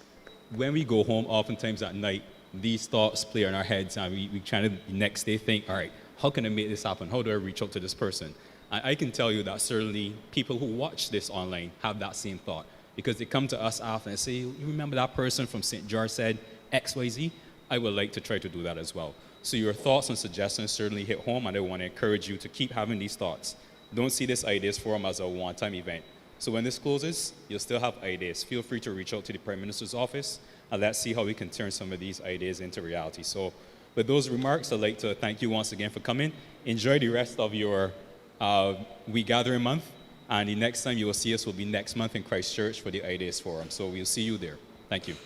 [SPEAKER 6] When we go home, oftentimes at night, these thoughts play in our heads, and we try to the next day think, all right, how can I make this happen? How do I reach out to this person? And I can tell you that certainly people who watch this online have that same thought, because they come to us after and say, you remember that person from St. George said XYZ? I would like to try to do that as well. So your thoughts and suggestions certainly hit home, and I want to encourage you to keep having these thoughts. Don't see this Ideas Forum as a one-time event. So when this closes, you'll still have ideas. Feel free to reach out to the Prime Minister's office, and let's see how we can turn some of these ideas into reality. So with those remarks, I'd like to thank you once again for coming. Enjoy the rest of your We Gathering month, and the next time you will see us will be next month in Christchurch for the Ideas Forum. So we'll see you there. Thank you.